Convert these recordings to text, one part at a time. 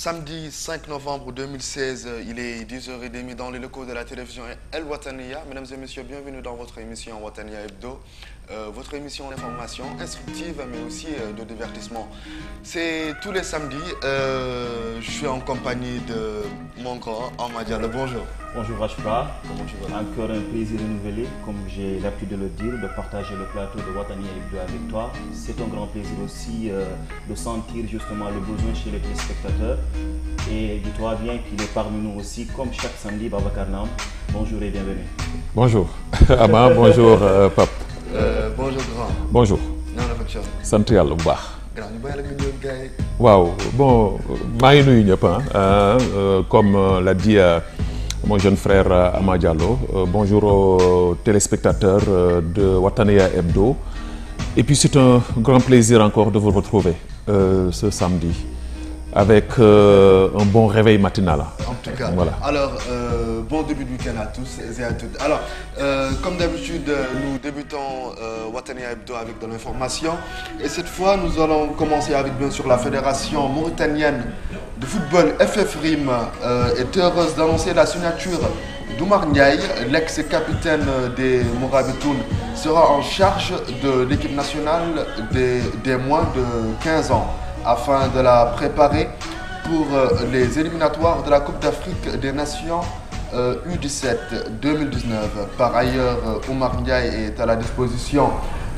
Samedi 5 novembre 2016, il est 10h30 dans les locaux de la télévision El Wataniya. Mesdames et messieurs, bienvenue dans votre émission Wataniya Hebdo. Votre émission d'information instructive mais aussi de divertissement. C'est tous les samedis. Je suis en compagnie de mon grand Ahmad Diallo. Bonjour. Bonjour Rachba, comment tu vas? Encore un plaisir renouvelé, comme j'ai l'habitude de le dire, de partager le plateau de Wataniya Hebdo avec toi. C'est un grand plaisir aussi de sentir justement le besoin chez les téléspectateurs. Et dis-toi bien qu'il est parmi nous aussi, comme chaque samedi, Babacar Nam. Bonjour et bienvenue. Bonjour Ama, bonjour Pape. Bonjour grand. Bonjour. sant yàlla bu baax. waaw bon maa ngi nuyu ñëpp comme l'a dit mon jeune frère Ama Diallo. Bonjour aux téléspectateurs de Wataniya Hebdo. Et puis c'est un grand plaisir encore de vous retrouver ce samedi avec un bon réveil matinal. En tout cas, voilà. Alors, bon début de week-end à tous et à toutes. Alors, comme d'habitude, nous débutons Wataniya Hebdo avec de l'information. Et cette fois, nous allons commencer avec bien sûr la Fédération mauritanienne de football FFRIM est heureuse d'annoncer la signature d'Oumar Ndiaye, l'ex-capitaine des Mourabitoun, sera en charge de l'équipe nationale des moins de 15 ans, afin de la préparer pour les éliminatoires de la Coupe d'Afrique des Nations U17 2019. Par ailleurs, Oumar Ndiaye est à la disposition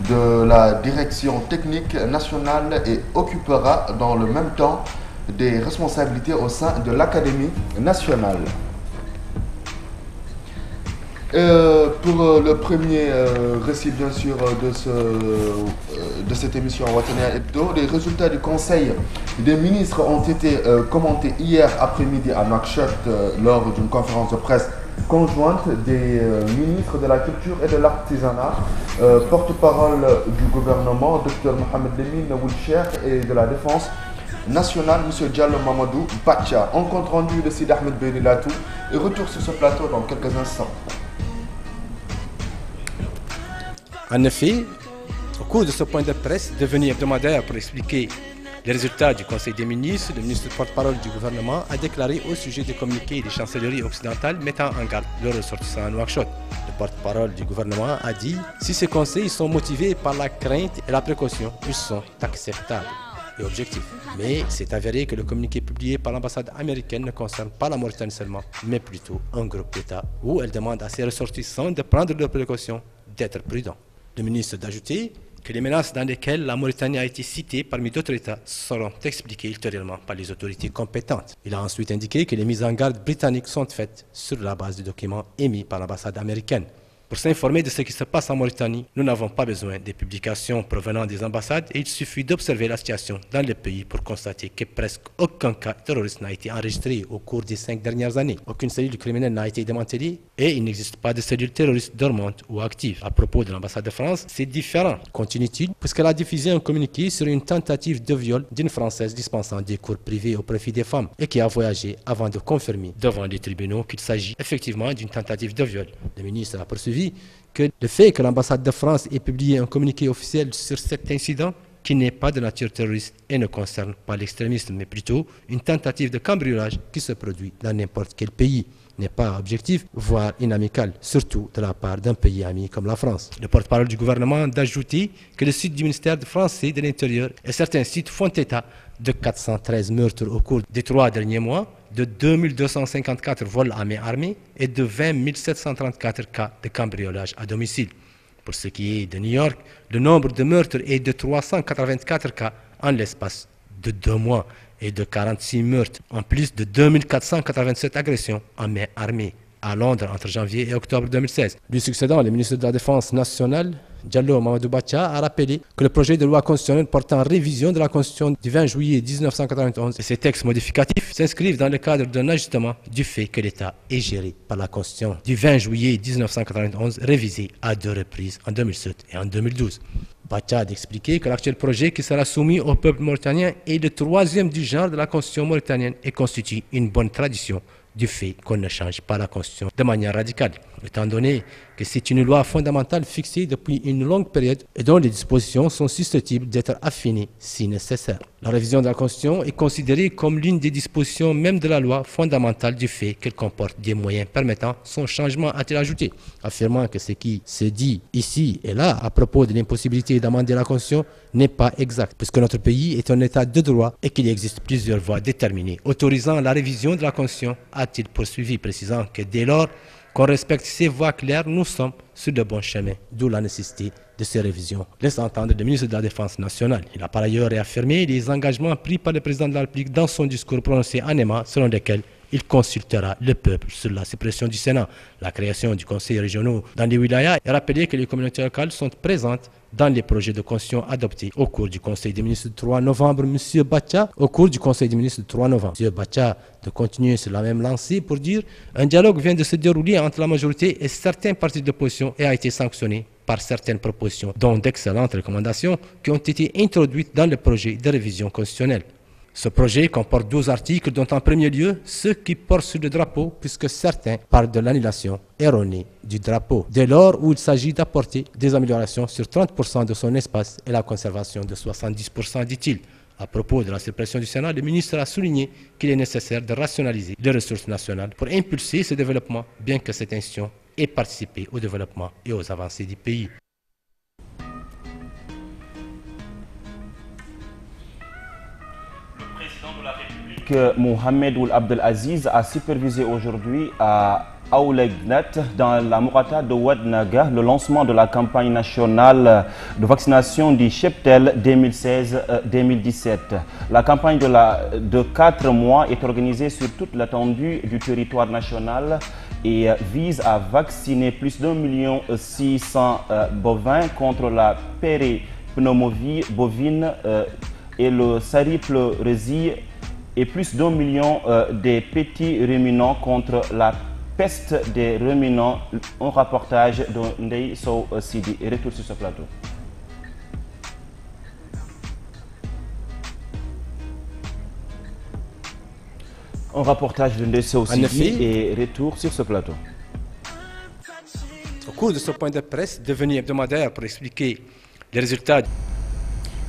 de la direction technique nationale et occupera dans le même temps des responsabilités au sein de l'Académie nationale. Pour le premier récit bien sûr de cette émission Wataniya Hebdo, les résultats du Conseil des ministres ont été commentés hier après-midi à Nouakchott lors d'une conférence de presse conjointe des ministres de la Culture et de l'Artisanat, porte-parole du gouvernement, Dr Mohamed Lemine Wilcher, et de la Défense nationale, M. Diallo Mamadou Bacha. En compte rendu de Sid Ahmed Benilatou et retour sur ce plateau dans quelques instants. En effet, au cours de ce point de presse devenu hebdomadaire pour expliquer les résultats du Conseil des ministres, le ministre porte-parole du gouvernement a déclaré au sujet des communiqués des chancelleries occidentales mettant en garde leurs ressortissants à Nouakchott. Le porte-parole du gouvernement a dit « Si ces conseils sont motivés par la crainte et la précaution, ils sont acceptables et objectifs. Mais c'est avéré que le communiqué publié par l'ambassade américaine ne concerne pas la Mauritanie seulement, mais plutôt un groupe d'États où elle demande à ses ressortissants de prendre leurs précautions, d'être prudents. » Le ministre d'ajouter que les menaces dans lesquelles la Mauritanie a été citée parmi d'autres États seront expliquées ultérieurement par les autorités compétentes. Il a ensuite indiqué que les mises en garde britanniques sont faites sur la base des documents émis par l'ambassade américaine. Pour s'informer de ce qui se passe en Mauritanie, nous n'avons pas besoin des publications provenant des ambassades et il suffit d'observer la situation dans le pays pour constater que presque aucun cas terroriste n'a été enregistré au cours des 5 dernières années. Aucune cellule criminelle n'a été démantelée et il n'existe pas de cellule terroriste dormante ou active. À propos de l'ambassade de France, c'est différent, continue-t-il, puisqu'elle a diffusé un communiqué sur une tentative de viol d'une Française dispensant des cours privés au profit des femmes et qui a voyagé avant de confirmer devant les tribunaux qu'il s'agit effectivement d'une tentative de viol. Le ministre a poursuivi que le fait que l'ambassade de France ait publié un communiqué officiel sur cet incident qui n'est pas de nature terroriste et ne concerne pas l'extrémisme, mais plutôt une tentative de cambriolage qui se produit dans n'importe quel pays, n'est pas objectif, voire inamical, surtout de la part d'un pays ami comme la France. Le porte-parole du gouvernement d'ajouter que le site du ministère français de l'Intérieur et certains sites font état de 413 meurtres au cours des 3 derniers mois, de 2254 vols à main armée et de 20 734 cas de cambriolage à domicile. Pour ce qui est de New York, le nombre de meurtres est de 384 cas en l'espace de 2 mois et de 46 meurtres, en plus de 2487 agressions en main armée à Londres entre janvier et octobre 2016. Lui succédant, le ministre de la Défense nationale, Diallo Mamadou Bacha, a rappelé que le projet de loi constitutionnelle portant révision de la Constitution du 20 juillet 1991 et ses textes modificatifs s'inscrivent dans le cadre d'un ajustement du fait que l'État est géré par la Constitution du 20 juillet 1991 révisée à 2 reprises en 2007 et en 2012. Bacha a expliqué que l'actuel projet qui sera soumis au peuple mauritanien est le 3e du genre de la Constitution mauritanienne et constitue une bonne tradition du fait qu'on ne change pas la Constitution de manière radicale, étant donné que c'est une loi fondamentale fixée depuis une longue période et dont les dispositions sont susceptibles d'être affinées si nécessaire. La révision de la Constitution est considérée comme l'une des dispositions même de la loi fondamentale du fait qu'elle comporte des moyens permettant son changement, a-t-il ajouté, affirmant que ce qui se dit ici et là à propos de l'impossibilité d'amender la Constitution n'est pas exact, puisque notre pays est un état de droit et qu'il existe plusieurs voies déterminées autorisant la révision de la Constitution, a-t-il poursuivi, précisant que dès lors qu'on respecte ces voies claires, nous sommes sur le bon chemin, d'où la nécessité de ces révisions, laisse entendre le ministre de la Défense nationale. Il a par ailleurs réaffirmé les engagements pris par le président de la République dans son discours prononcé en Emma, selon lesquels il consultera le peuple sur la suppression du Sénat, la création du conseil régional dans les wilayas et rappelé que les communautés locales sont présentes dans les projets de constitution adoptés au cours du Conseil des ministres du 3 novembre. M. Bacha, au cours du Conseil des ministres du 3 novembre, M. Bacha de continuer sur la même lancée pour dire un dialogue vient de se dérouler entre la majorité et certains partis de l'opposition et a été sanctionné par certaines propositions, dont d'excellentes recommandations qui ont été introduites dans le projet de révision constitutionnelle. Ce projet comporte 12 articles, dont en premier lieu ceux qui portent sur le drapeau, puisque certains parlent de l'annulation erronée du drapeau, dès lors où il s'agit d'apporter des améliorations sur 30% de son espace et la conservation de 70%, dit-il. À propos de la suppression du Sénat, le ministre a souligné qu'il est nécessaire de rationaliser les ressources nationales pour impulser ce développement, bien que cette institution ait participé au développement et aux avancées du pays. Mohamed Ould Abdel Aziz a supervisé aujourd'hui à Aoulegnet, dans la Mourata de Ouadnaga, le lancement de la campagne nationale de vaccination du cheptel 2016-2017. La campagne de 4 mois est organisée sur toute l'étendue du territoire national et vise à vacciner plus d'1 600 000 bovins contre la péripneumonie bovine et le saripleurésie et plus d'1 million des petits ruminants contre la peste des ruminants. Un reportage de Ndeye Sow Sidi. Retour sur ce plateau. Un reportage de Ndeye Sow Sidi et retour sur ce plateau. Au cours de ce point de presse devenu hebdomadaire pour expliquer les résultats.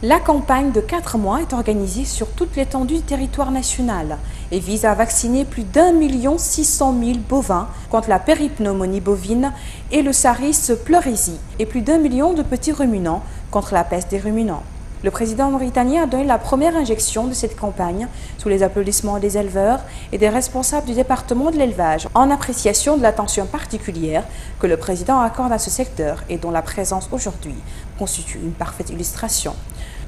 La campagne de 4 mois est organisée sur toute l'étendue du territoire national et vise à vacciner plus d'1 600 000 bovins contre la péripneumonie bovine et le saripleurésie et plus d'1 million de petits ruminants contre la peste des ruminants. Le président mauritanien a donné la première injection de cette campagne sous les applaudissements des éleveurs et des responsables du département de l'élevage, en appréciation de l'attention particulière que le président accorde à ce secteur et dont la présence aujourd'hui constitue une parfaite illustration.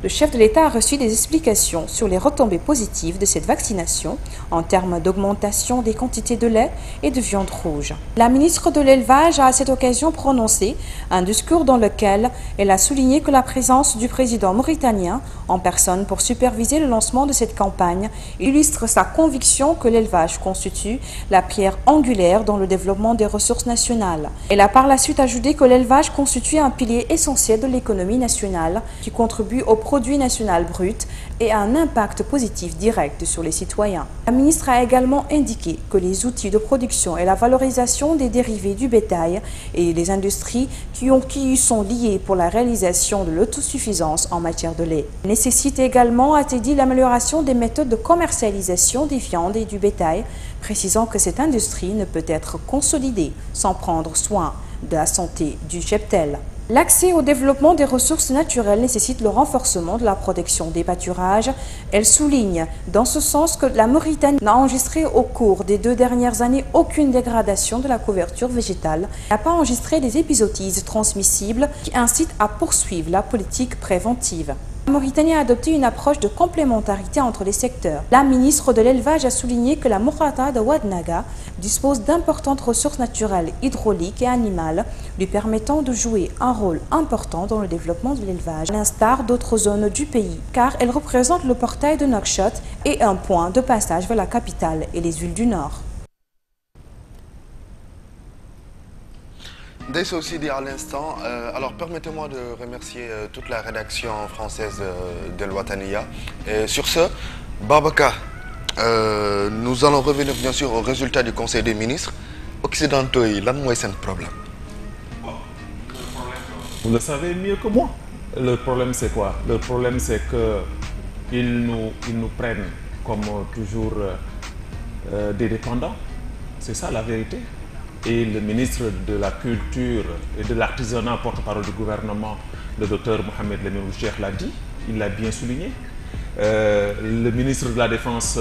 Le chef de l'État a reçu des explications sur les retombées positives de cette vaccination en termes d'augmentation des quantités de lait et de viande rouge. La ministre de l'Élevage a à cette occasion prononcé un discours dans lequel elle a souligné que la présence du président mauritanien en personne pour superviser le lancement de cette campagne illustre sa conviction que l'élevage constitue la pierre angulaire dans le développement des ressources nationales. Elle a par la suite ajouté que l'élevage constitue un pilier essentiel de l'économie nationale qui contribue au produit national brut et a un impact positif direct sur les citoyens. La ministre a également indiqué que les outils de production et la valorisation des dérivés du bétail et les industries qui y sont liées pour la réalisation de l'autosuffisance en matière de lait nécessitent également, a-t-il dit, l'amélioration des méthodes de commercialisation des viandes et du bétail, précisant que cette industrie ne peut être consolidée sans prendre soin de la santé du cheptel. L'accès au développement des ressources naturelles nécessite le renforcement de la protection des pâturages. Elle souligne dans ce sens que la Mauritanie n'a enregistré au cours des 2 dernières années aucune dégradation de la couverture végétale, n'a pas enregistré des épizooties transmissibles qui incitent à poursuivre la politique préventive. La Mauritanie a adopté une approche de complémentarité entre les secteurs. La ministre de l'Élevage a souligné que la Mourata de Ouadnaga dispose d'importantes ressources naturelles hydrauliques et animales, lui permettant de jouer un rôle important dans le développement de l'élevage, à l'instar d'autres zones du pays, car elle représente le portail de Nouakchott et un point de passage vers la capitale et les îles du Nord. Ndeye Sow Sidi à l'instant. Alors permettez-moi de remercier toute la rédaction française d'El Wataniya. Et sur ce, Babacar, nous allons revenir bien sûr au résultat du Conseil des ministres. Occidentaux, là, moi, c'est un problème. Vous le savez mieux que moi. Le problème c'est quoi? Le problème c'est que ils nous prennent comme toujours des dépendants. C'est ça la vérité. Et le ministre de la Culture et de l'Artisanat, porte-parole du gouvernement, le docteur Mohamed Lamine Cheikh l'a dit, il l'a bien souligné. Le ministre de la Défense,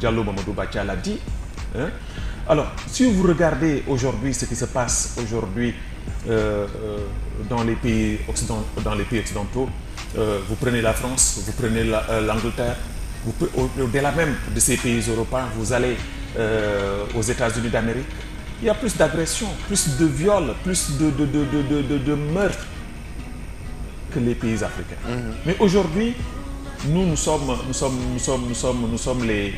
Diallo Mamadou Bacha l'a dit. Hein? Alors, si vous regardez aujourd'hui ce qui se passe aujourd'hui dans les pays occidentaux, vous prenez la France, vous prenez l'Angleterre, au-delà même de ces pays européens, vous allez aux États-Unis d'Amérique, il y a plus d'agressions, plus de viols, plus de meurtres que les pays africains. Mais aujourd'hui, nous sommes les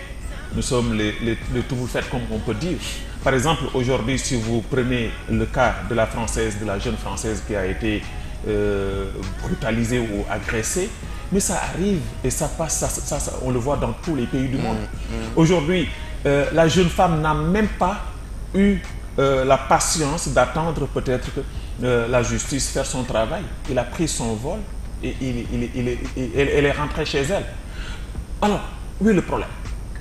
tout faits, comme on peut dire. Par exemple, aujourd'hui, si vous prenez le cas de la Française, de la jeune Française qui a été brutalisée ou agressée, mais ça arrive et ça passe, ça, on le voit dans tous les pays du monde. Aujourd'hui, la jeune femme n'a même pas eu la patience d'attendre peut-être que la justice faire son travail. Il a pris son vol et elle est rentrée chez elle. Alors, oui, le problème.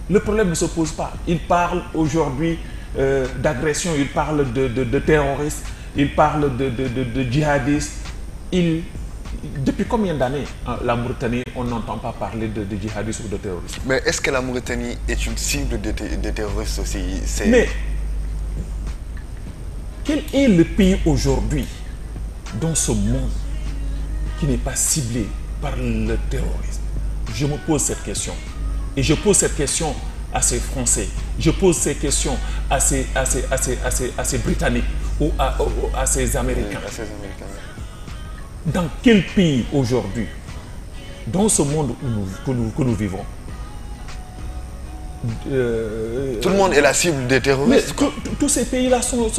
Le problème ne se pose pas. Il parle aujourd'hui d'agression, il parle de terroristes, il parle de djihadistes. Depuis combien d'années, la Mauritanie, on n'entend pas parler de djihadistes ou de terroristes? Mais est-ce que la Mauritanie est une cible de terroristes aussi? Mais quel est le pays aujourd'hui dans ce monde qui n'est pas ciblé par le terrorisme? Je me pose cette question. Et je pose cette question à ces Français. Je pose ces questions à ces Britanniques ou à ces Américains. Dans quel pays aujourd'hui, dans ce monde que nous vivons, tout le monde est la cible des terroristes? Mais tous ces pays-là sont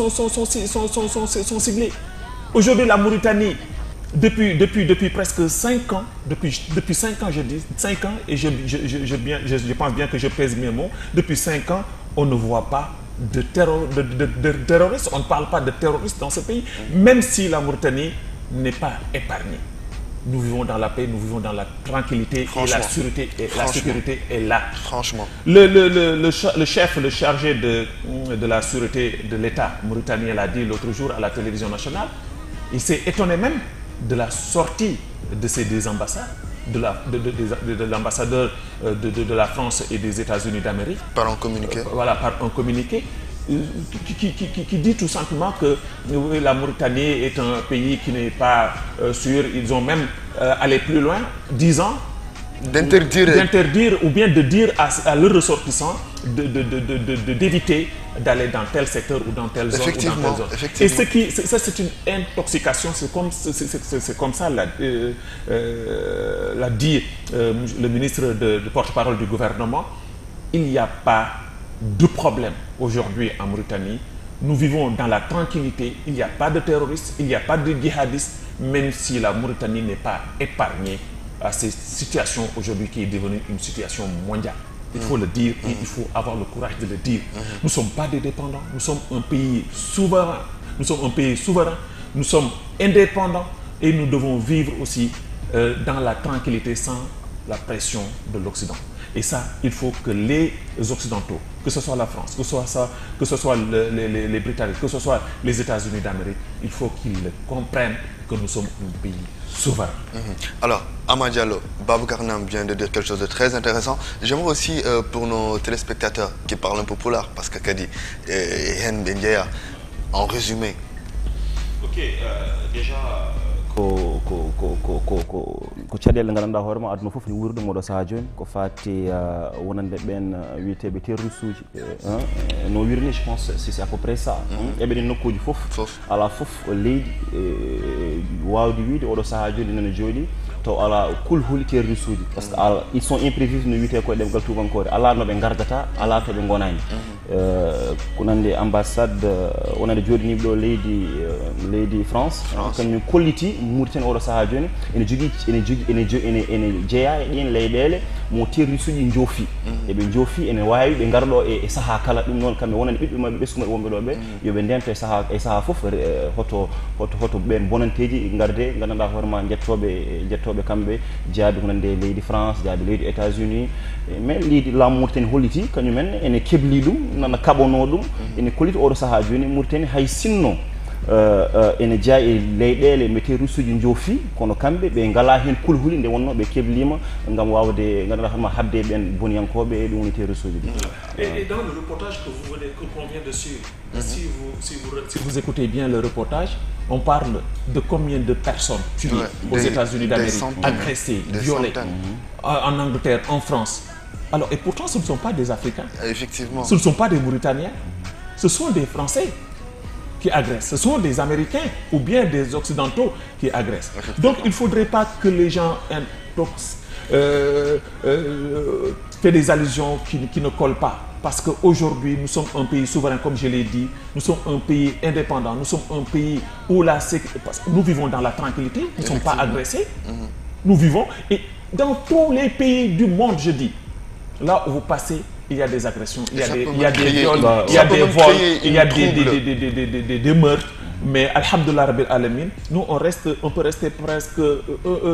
ciblés. Aujourd'hui, la Mauritanie, depuis presque 5 ans, depuis 5 ans, je dis 5 ans, et je pense bien que je pèse mes mots, depuis 5 ans, on ne voit pas de terroristes, on ne parle pas de terroristes dans ce pays, même si la Mauritanie n'est pas épargnée. Nous vivons dans la paix, nous vivons dans la tranquillité et la sûreté et la sécurité est là. Franchement. Le chef, le chargé de la sûreté de l'État mauritanien l'a dit l'autre jour à la télévision nationale. Il s'est étonné même de la sortie de ces deux ambassades, de l'ambassadeur de la France et des États-Unis d'Amérique. Par un communiqué. Voilà, par un communiqué. Qui dit tout simplement que la Mauritanie est un pays qui n'est pas sûr. Ils ont même allé plus loin, 10 ans, d'interdire ou bien de dire à leurs ressortissants d'éviter d'aller dans tel secteur ou dans telle zone ou dans telle zone. Et ça c'est une intoxication, c'est comme ça l'a dit le ministre de porte-parole du gouvernement. Il n'y a pas de problème aujourd'hui en Mauritanie. Nous vivons dans la tranquillité, il n'y a pas de terroristes, il n'y a pas de djihadistes, même si la Mauritanie n'est pas épargnée à cette situation aujourd'hui qui est devenue une situation mondiale. Il faut le dire et il faut avoir le courage de le dire. Nous ne sommes pas des dépendants, nous sommes un pays souverain, nous sommes indépendants et nous devons vivre aussi dans la tranquillité sans la pression de l'Occident. Et ça, il faut que les Occidentaux, que ce soit la France, que ce soit les Britanniques, que ce soit les États-Unis d'Amérique, il faut qu'ils comprennent que nous sommes un pays souverain. Alors, Ama Diallo, Babou Karnam vient de dire quelque chose de très intéressant. J'aimerais aussi, pour nos téléspectateurs qui parlent un peu polar, parce que Kadi Hen Bendia, en résumé. Ok, déjà... ko caɗele gandanɗa hoorema aduna foof ne wuuri ɗum oɗo saaha joni ko fati wonande ɓen wiyeteɓe terroriste uji no wirini je pense c'est à peu près ça eɓeɗen nokkuji foof ala foof leydi wawde wiide oɗo saaha joni nene jooɗi taw ala kulhuli terroriste uji par ce que ils sont imprévus no wiyete koye ɗemgal tubankore ala noɓe gardata ala toɓe gonani ko nande ambassade wonande jooɗiniɓe ɗo leydi France kañum kolliti Mauritanie oɗo saaha joni ene jeeya e ɗin leyɗele mo terroriste uji joofi eɓe joofi ene wawi ɓe garɗo e saaha kala ɗum noon kamɓe wonani ɓiɓɓe mabɓe ɓesgu wonɓe ɗo ɓe yoɓe ndento e saaha foof hoto ɓen bonanteji garde gandanɗa hoorema jettoɓe kamɓe jaabi ko nande leydi France jaabi leydi États-Unis mais leydi laamu Mauritanie holliti kañumen ene kebli ɗum nana kaɓono ɗum ene kolliti oɗo saaha joni Mauritanie hay sinno ene jeeya e leyɗele mété russe uji joofi kono kamɓe ɓe ngala hen kulhuli nde wonno ɓe keblima gam wawde gandanɗa hoorema habde ɓen boniyankoɓe e ɗum mété russe uji ɗi. Et dans le reportage qu'on vient de suivre, si vous écoutez bien le reportage, on parle de combien de personnes tuées aux États-Unis d'Amérique, agressées, violées, en Angleterre, en France. Alors, et pourtant, ce ne sont pas des Africains. Effectivement. Ce ne sont pas des Mauritaniens. Ce sont des Français qui agressent. Ce sont des Américains ou bien des Occidentaux qui agressent. Donc, il ne faudrait pas que les gens fait des allusions qui ne collent pas. Parce qu'aujourd'hui, nous sommes un pays souverain, comme je l'ai dit. Nous sommes un pays indépendant. Nous sommes un pays où nous vivons dans la tranquillité. Nous ne sommes pas agressés. Nous vivons. Et dans tous les pays du monde, je dis, là où vous passez, il y a des agressions, il y a des viols, il y a des vols, il y a des meurtres. Mais alhamdoulilah rabbil alamin, nous on peut rester presque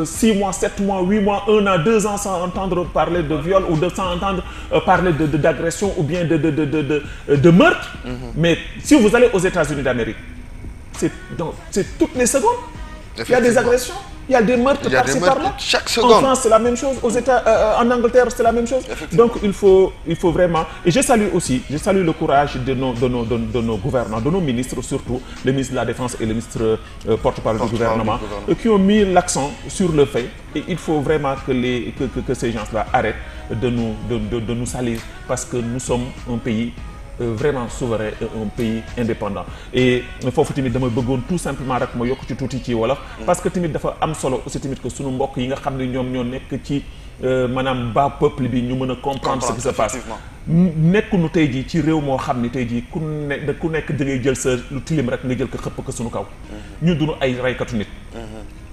6 mois, 7 mois, 8 mois, 1 an, 2 ans sans entendre parler de viol ou sans entendre parler d'agression ou bien de meurtre. Mais si vous allez aux États-Unis d'Amérique, c'est toutes les secondes. Il y a des agressions. Il y a des meurtres par-ci par-là. Chaque seconde. En France, c'est la même chose. En Angleterre, c'est la même chose. Donc, il faut vraiment... Et je salue le courage de nos gouvernants, de nos ministres surtout, le ministre de la Défense et le ministre porte-parole du gouvernement, qui ont mis l'accent sur le fait. Et il faut vraiment que ces gens-là arrêtent de nous salir parce que nous sommes un pays vraiment souverain, un pays indépendant. Et il faut dama bëggoon tout simplement rek ma yokk ci tuuti ci wolof parce que tamit dafa am solo aussi tamit que sunu mbokk yi nga xam ne ñoom ñoo nekk ci maanaam bas peuple bi ñu mën a comprendre ce qui se passe. Nekkunu tey jii ci réew moo xam ne tey jii ku nekk da ngay jël sa lu tilim rek nga jël ko xëpp ko sunu kaw. ñu duñu ay raykatu nit.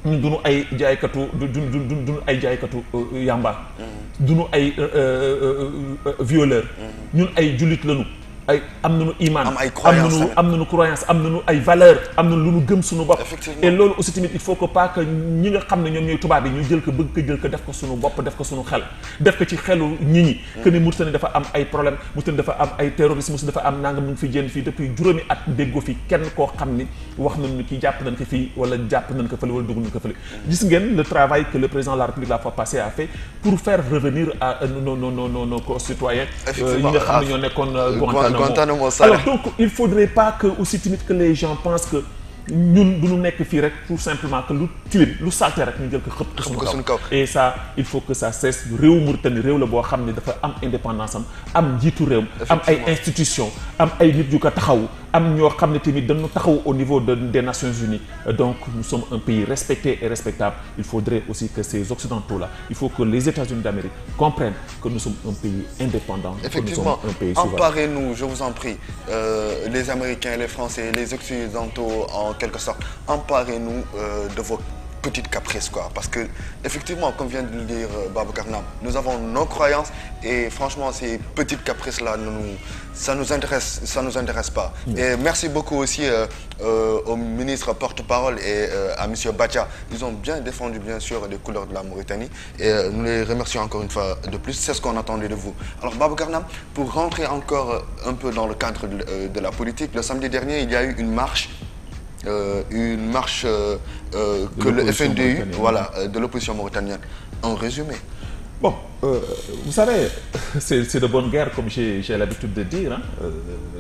ñu duñu ay jaaykatu duñu ay jaaykatu yamba. duñu ay violeur. ñun ay jullit lañu. am nañu iman am nañu croyance am nañu ay valeur am nañu lu ñu gëm suñu bopp et loolu aussi tamit il faut que pas que ñi nga xam ne ñoom ñooy tubaab yi ñu jël ko bëgg ko jël ko def ko suñu bopp def ko suñu xel def ko ci xelu ñi que ni Mauritanie dafa am ay problème Mauritanie dafa am ay terrorisme Mauritanie dafa am nangam ñu ngi fi génn fii depuis juróomi at déggoo fi kenn koo xam ni wax nañu ni kii jàpp nañ ko fii wala jàpp nañ ko fële wala dugg nañ ko fële gis ngeen le travail que le président de la République la fois passée a fait pour faire revenir à nos concitoyens yi nga xam ne ñoo nekkoon Guantanamo. Alors donc il faudrait pas que aussi timide que les gens pensent que ñun du ñu nekk fii rek tout simplement que lu tilim lu salté rek ñu jël ko xëpp suñu kaw et ça il faut que ça cesse réew Mauritanie réew la boo xam ne dafa am indépendance am njiitu réew am ay institutions am ay nit yu ko taxaw am ñoo xam ne tamit dañu taxaw au niveau des Nations Unies donc nous sommes un pays respecté et respectable il faudrait aussi que ces occidentaux là il faut que les États-Unis d'Amérique comprennent que nous sommes un pays indépendant effectivement que nous sommes un pays souverain. Emparez-nous je vous en prie les Américains les Français les Occidentaux en quelque sorte emparez-nous de vos petites caprices quoi parce que effectivement comme vient de le dire Babacar Nam nous avons nos croyances et franchement ces petites caprices là ça nous intéresse pas et merci beaucoup aussi au ministre porte-parole et à monsieur Bacha ils ont bien défendu bien sûr les couleurs de la Mauritanie et nous les remercions encore une fois de plus c'est ce qu'on attendait de vous alors Babacar Nam pour rentrer encore un peu dans le cadre de la politique le samedi dernier il y a eu une marche que le FNDU, voilà, de l'opposition mauritanienne. En résumé. Bon, vous savez, c'est de bonne guerre, comme j'ai l'habitude de dire. Hein.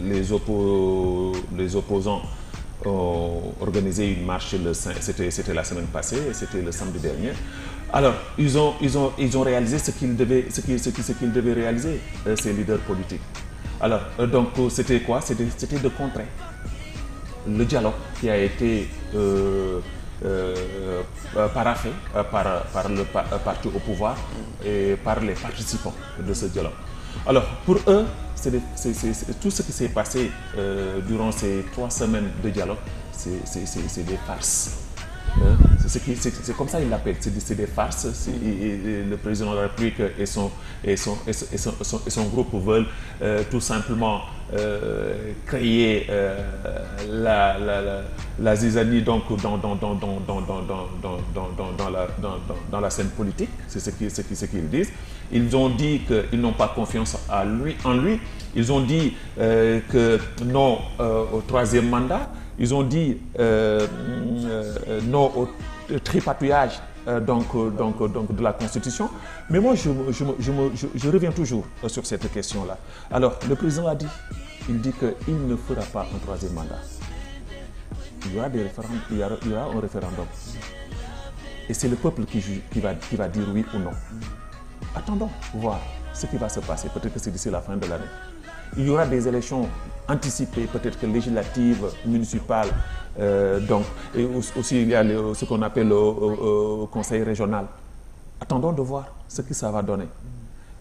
Les opposants ont organisé une marche, c'était la semaine passée, c'était le samedi dernier. Alors, ils ont réalisé ce qu'ils devaient réaliser, ces leaders politiques. Alors, donc, c'était quoi? C'était de contrer le dialogue qui a été paraphé par le parti au pouvoir et par les participants de ce dialogue. Alors pour eux, c'est tout ce qui s'est passé durant ces 3 semaines de dialogue, c'est des farces. C'est comme ça il l'appelle. C'est des farces. Et le président de la République et son groupe veulent tout simplement créer la zizanie donc dans la scène politique. C'est ce qu'ils disent. Ils ont dit qu'ils n'ont pas confiance en lui. Ils ont dit que non au troisième mandat. Ils ont dit non au tripatouillage de la Constitution. Mais moi, je reviens toujours sur cette question-là. Alors, le président a dit, il dit qu'il ne fera pas un troisième mandat. Il y aura un référendum. Et c'est le peuple qui va dire oui ou non. Attendons voir ce qui va se passer. Peut-être que c'est d'ici la fin de l'année. Il y aura des élections anticipées, peut-être que législatives, municipales. Et aussi, il y a ce qu'on appelle le conseil régional. Attendons de voir ce que ça va donner.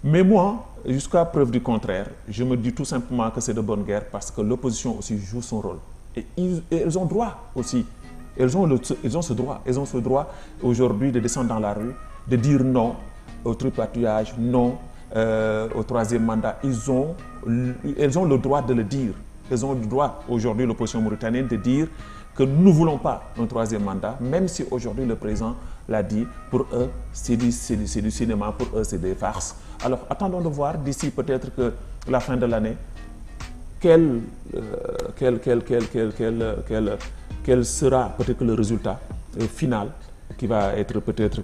Mais moi, jusqu'à preuve du contraire, je me dis tout simplement que c'est de bonne guerre parce que l'opposition aussi joue son rôle. Et ils ont droit aussi. Ils ont ce droit aujourd'hui de descendre dans la rue, de dire non au tripatouillage, non au troisième mandat. Ils ont le droit de le dire. Ils ont le droit aujourd'hui, l'opposition mauritanienne, de dire que nous ne voulons pas un troisième mandat, même si aujourd'hui le président l'a dit, pour eux c'est du cinéma, pour eux c'est des farces. Alors attendons de voir d'ici peut-être que la fin de l'année, quel sera peut-être le résultat final qui va être peut-être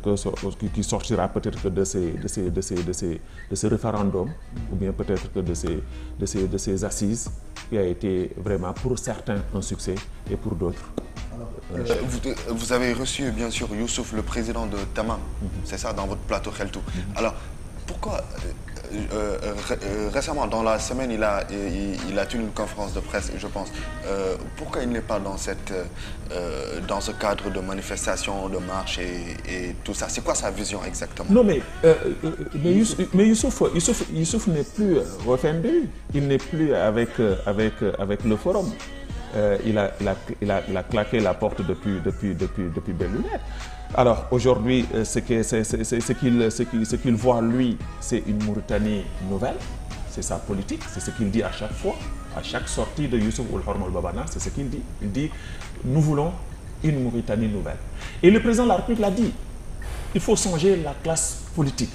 qui sortira peut-être de ce référendum ou bien peut-être que de ces assises qui a été vraiment pour certains un succès et pour d'autres. Vous avez reçu bien sûr Youssouf, le président de Tamam, c'est ça, dans votre plateau Kheltou. Alors pourquoi récemment dans la semaine il a tenu une conférence de presse, je pense. Pourquoi il n'est pas dans ce cadre de manifestation, de marche et tout ça? C'est quoi sa vision exactement? Non mais Youssouf n'est plus offendu. Il n'est plus avec le forum. Il a claqué la porte depuis belle lurette. Alors aujourd'hui, ce qu'il voit lui, c'est une Mauritanie nouvelle, c'est sa politique, c'est ce qu'il dit à chaque fois, à chaque sortie de Youssouf Ould Horma Babana, c'est ce qu'il dit. Il dit, nous voulons une Mauritanie nouvelle. Et le président de la République l'a dit, il faut changer la classe politique,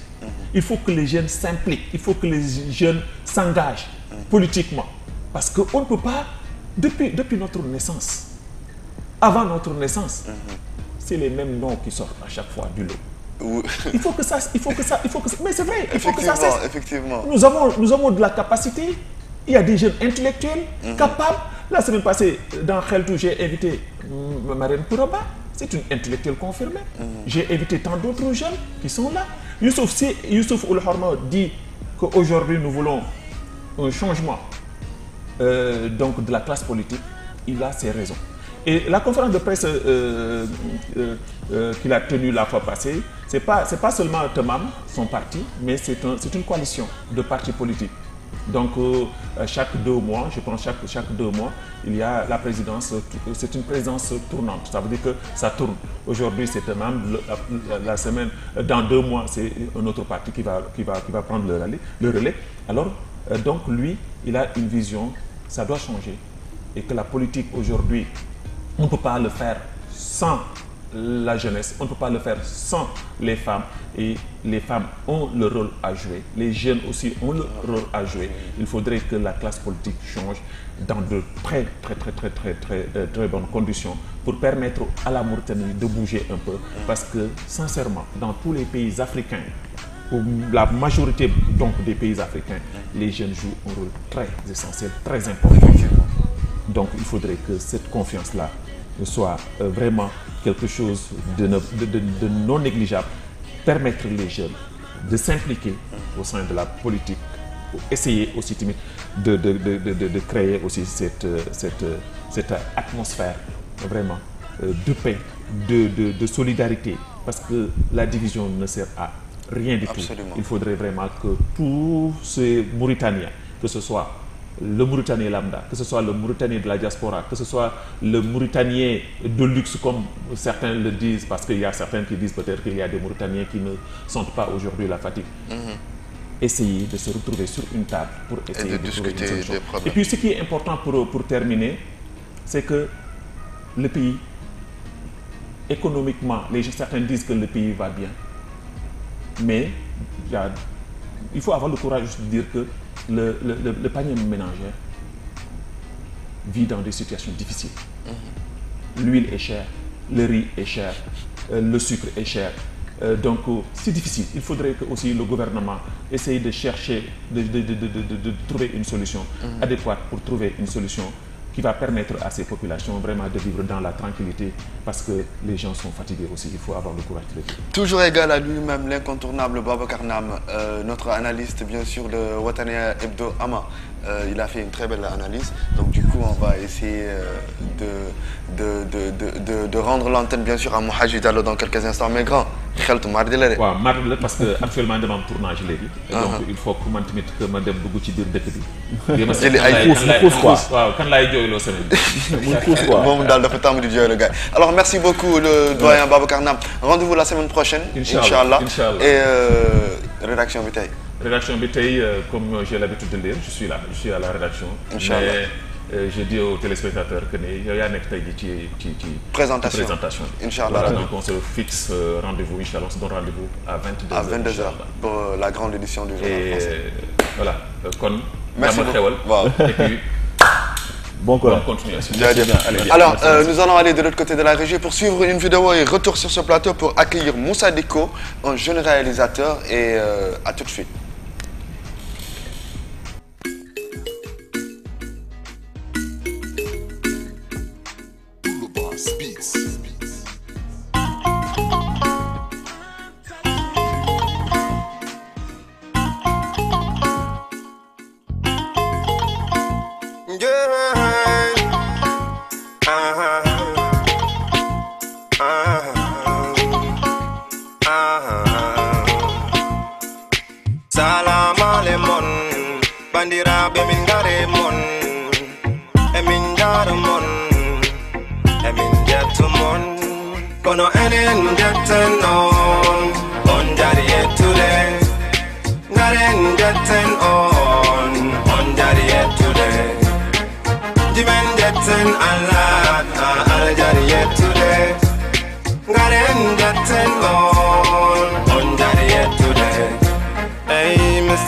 il faut que les jeunes s'impliquent, il faut que les jeunes s'engagent politiquement, parce qu'on ne peut pas, depuis notre naissance, avant notre naissance, c'est les mêmes noms qui sortent à chaque fois du lot. Il faut que ça, mais c'est vrai, il faut que ça cesse. Effectivement. Nous avons de la capacité, il y a des jeunes intellectuels capables. La semaine passée, dans Kheltou, j'ai invité Marine Kouraba, c'est une intellectuelle confirmée. J'ai invité tant d'autres jeunes qui sont là. Youssouf Ould Horma dit qu'aujourd'hui nous voulons un changement donc de la classe politique. Il a ses raisons. Et la conférence de presse qu'il a tenue la fois passée, c'est pas seulement Tamam, son parti, mais c'est une coalition de partis politiques. Donc chaque 2 mois, je pense chaque 2 mois, il y a la présidence, c'est une présidence tournante. Ça veut dire que ça tourne. Aujourd'hui c'est Tamam, la semaine, dans 2 mois c'est un autre parti qui va prendre le relais. Alors donc lui, il a une vision, ça doit changer. Et que la politique aujourd'hui, on ne peut pas le faire sans la jeunesse, on ne peut pas le faire sans les femmes. Et les femmes ont le rôle à jouer, les jeunes aussi ont le rôle à jouer. Il faudrait que la classe politique change dans de très bonnes conditions pour permettre à la Mauritanie de bouger un peu. Parce que sincèrement, dans tous les pays africains, ou la majorité donc des pays africains, les jeunes jouent un rôle très essentiel, très important. Donc il faudrait que cette confiance-là soit vraiment quelque chose de non négligeable. Permettre les jeunes de s'impliquer au sein de la politique, pour essayer aussi de créer aussi cette atmosphère vraiment de paix, de solidarité. Parce que la division ne sert à rien du tout. Il faudrait vraiment que tous ces Mauritaniens, que ce soit le Mauritanien lambda, que ce soit le Mauritanien de la diaspora, que ce soit le Mauritanien de luxe comme certains le disent, parce qu'il y a certains qui disent peut-être qu'il y a des Mauritaniens qui ne sentent pas aujourd'hui la fatigue. Essayer de se retrouver sur une table pour essayer de discuter des problèmes. Et puis ce qui est important pour terminer, c'est que le pays, économiquement, certains disent que le pays va bien, mais il faut avoir le courage de dire que le panier ménagère vit dans des situations difficiles. L'huile est chère, le riz est cher, le sucre est cher. Donc c'est difficile. Il faudrait que aussi le gouvernement essaye de chercher, de trouver une solution adéquate pour trouver une solution qui va permettre à ces populations vraiment de vivre dans la tranquillité, parce que les gens sont fatigués aussi, il faut avoir le courage de le dire. Toujours égal à lui-même, l'incontournable Babacar Nam, notre analyste bien sûr de Wataniya Hebdo Ama. Il a fait une très belle analyse, donc du coup on va essayer de rendre l'antenne bien sûr à Mouhadji Diallo dans quelques instants. Mais grand, xeltu mardi la de. waaw mardi la parce que actuellement dama am tournage léegi. Donc il faut que man tamit que ma dem dugg ci biir dëkk bi. jëli ay pousse quoi. waaw kan laay jooyloo semaine bi. muy pousse quoi. moom daal dafa tàmm di jooyloo gars. Alors merci beaucoup le doyen Babacar Nam. Rendez-vous la semaine prochaine. Inch'Allah. Et rédaction bi tey. Rédaction BTI, comme j'ai l'habitude de lire, je suis là, je suis à la rédaction. Inch'Allah. Mais je dis aux téléspectateurs que il y a une présentation. Inch'Allah. Voilà, donc on se fixe rendez-vous, Inch'Allah, on se donne rendez-vous à 22h. À 22h pour la grande édition du journal français. Voilà, merci beaucoup. Et puis, bonne continuation. Alors, nous allons aller de l'autre côté de la régie pour suivre une vidéo et retour sur ce plateau pour accueillir Moussa Diko, un jeune réalisateur, et à tout de suite.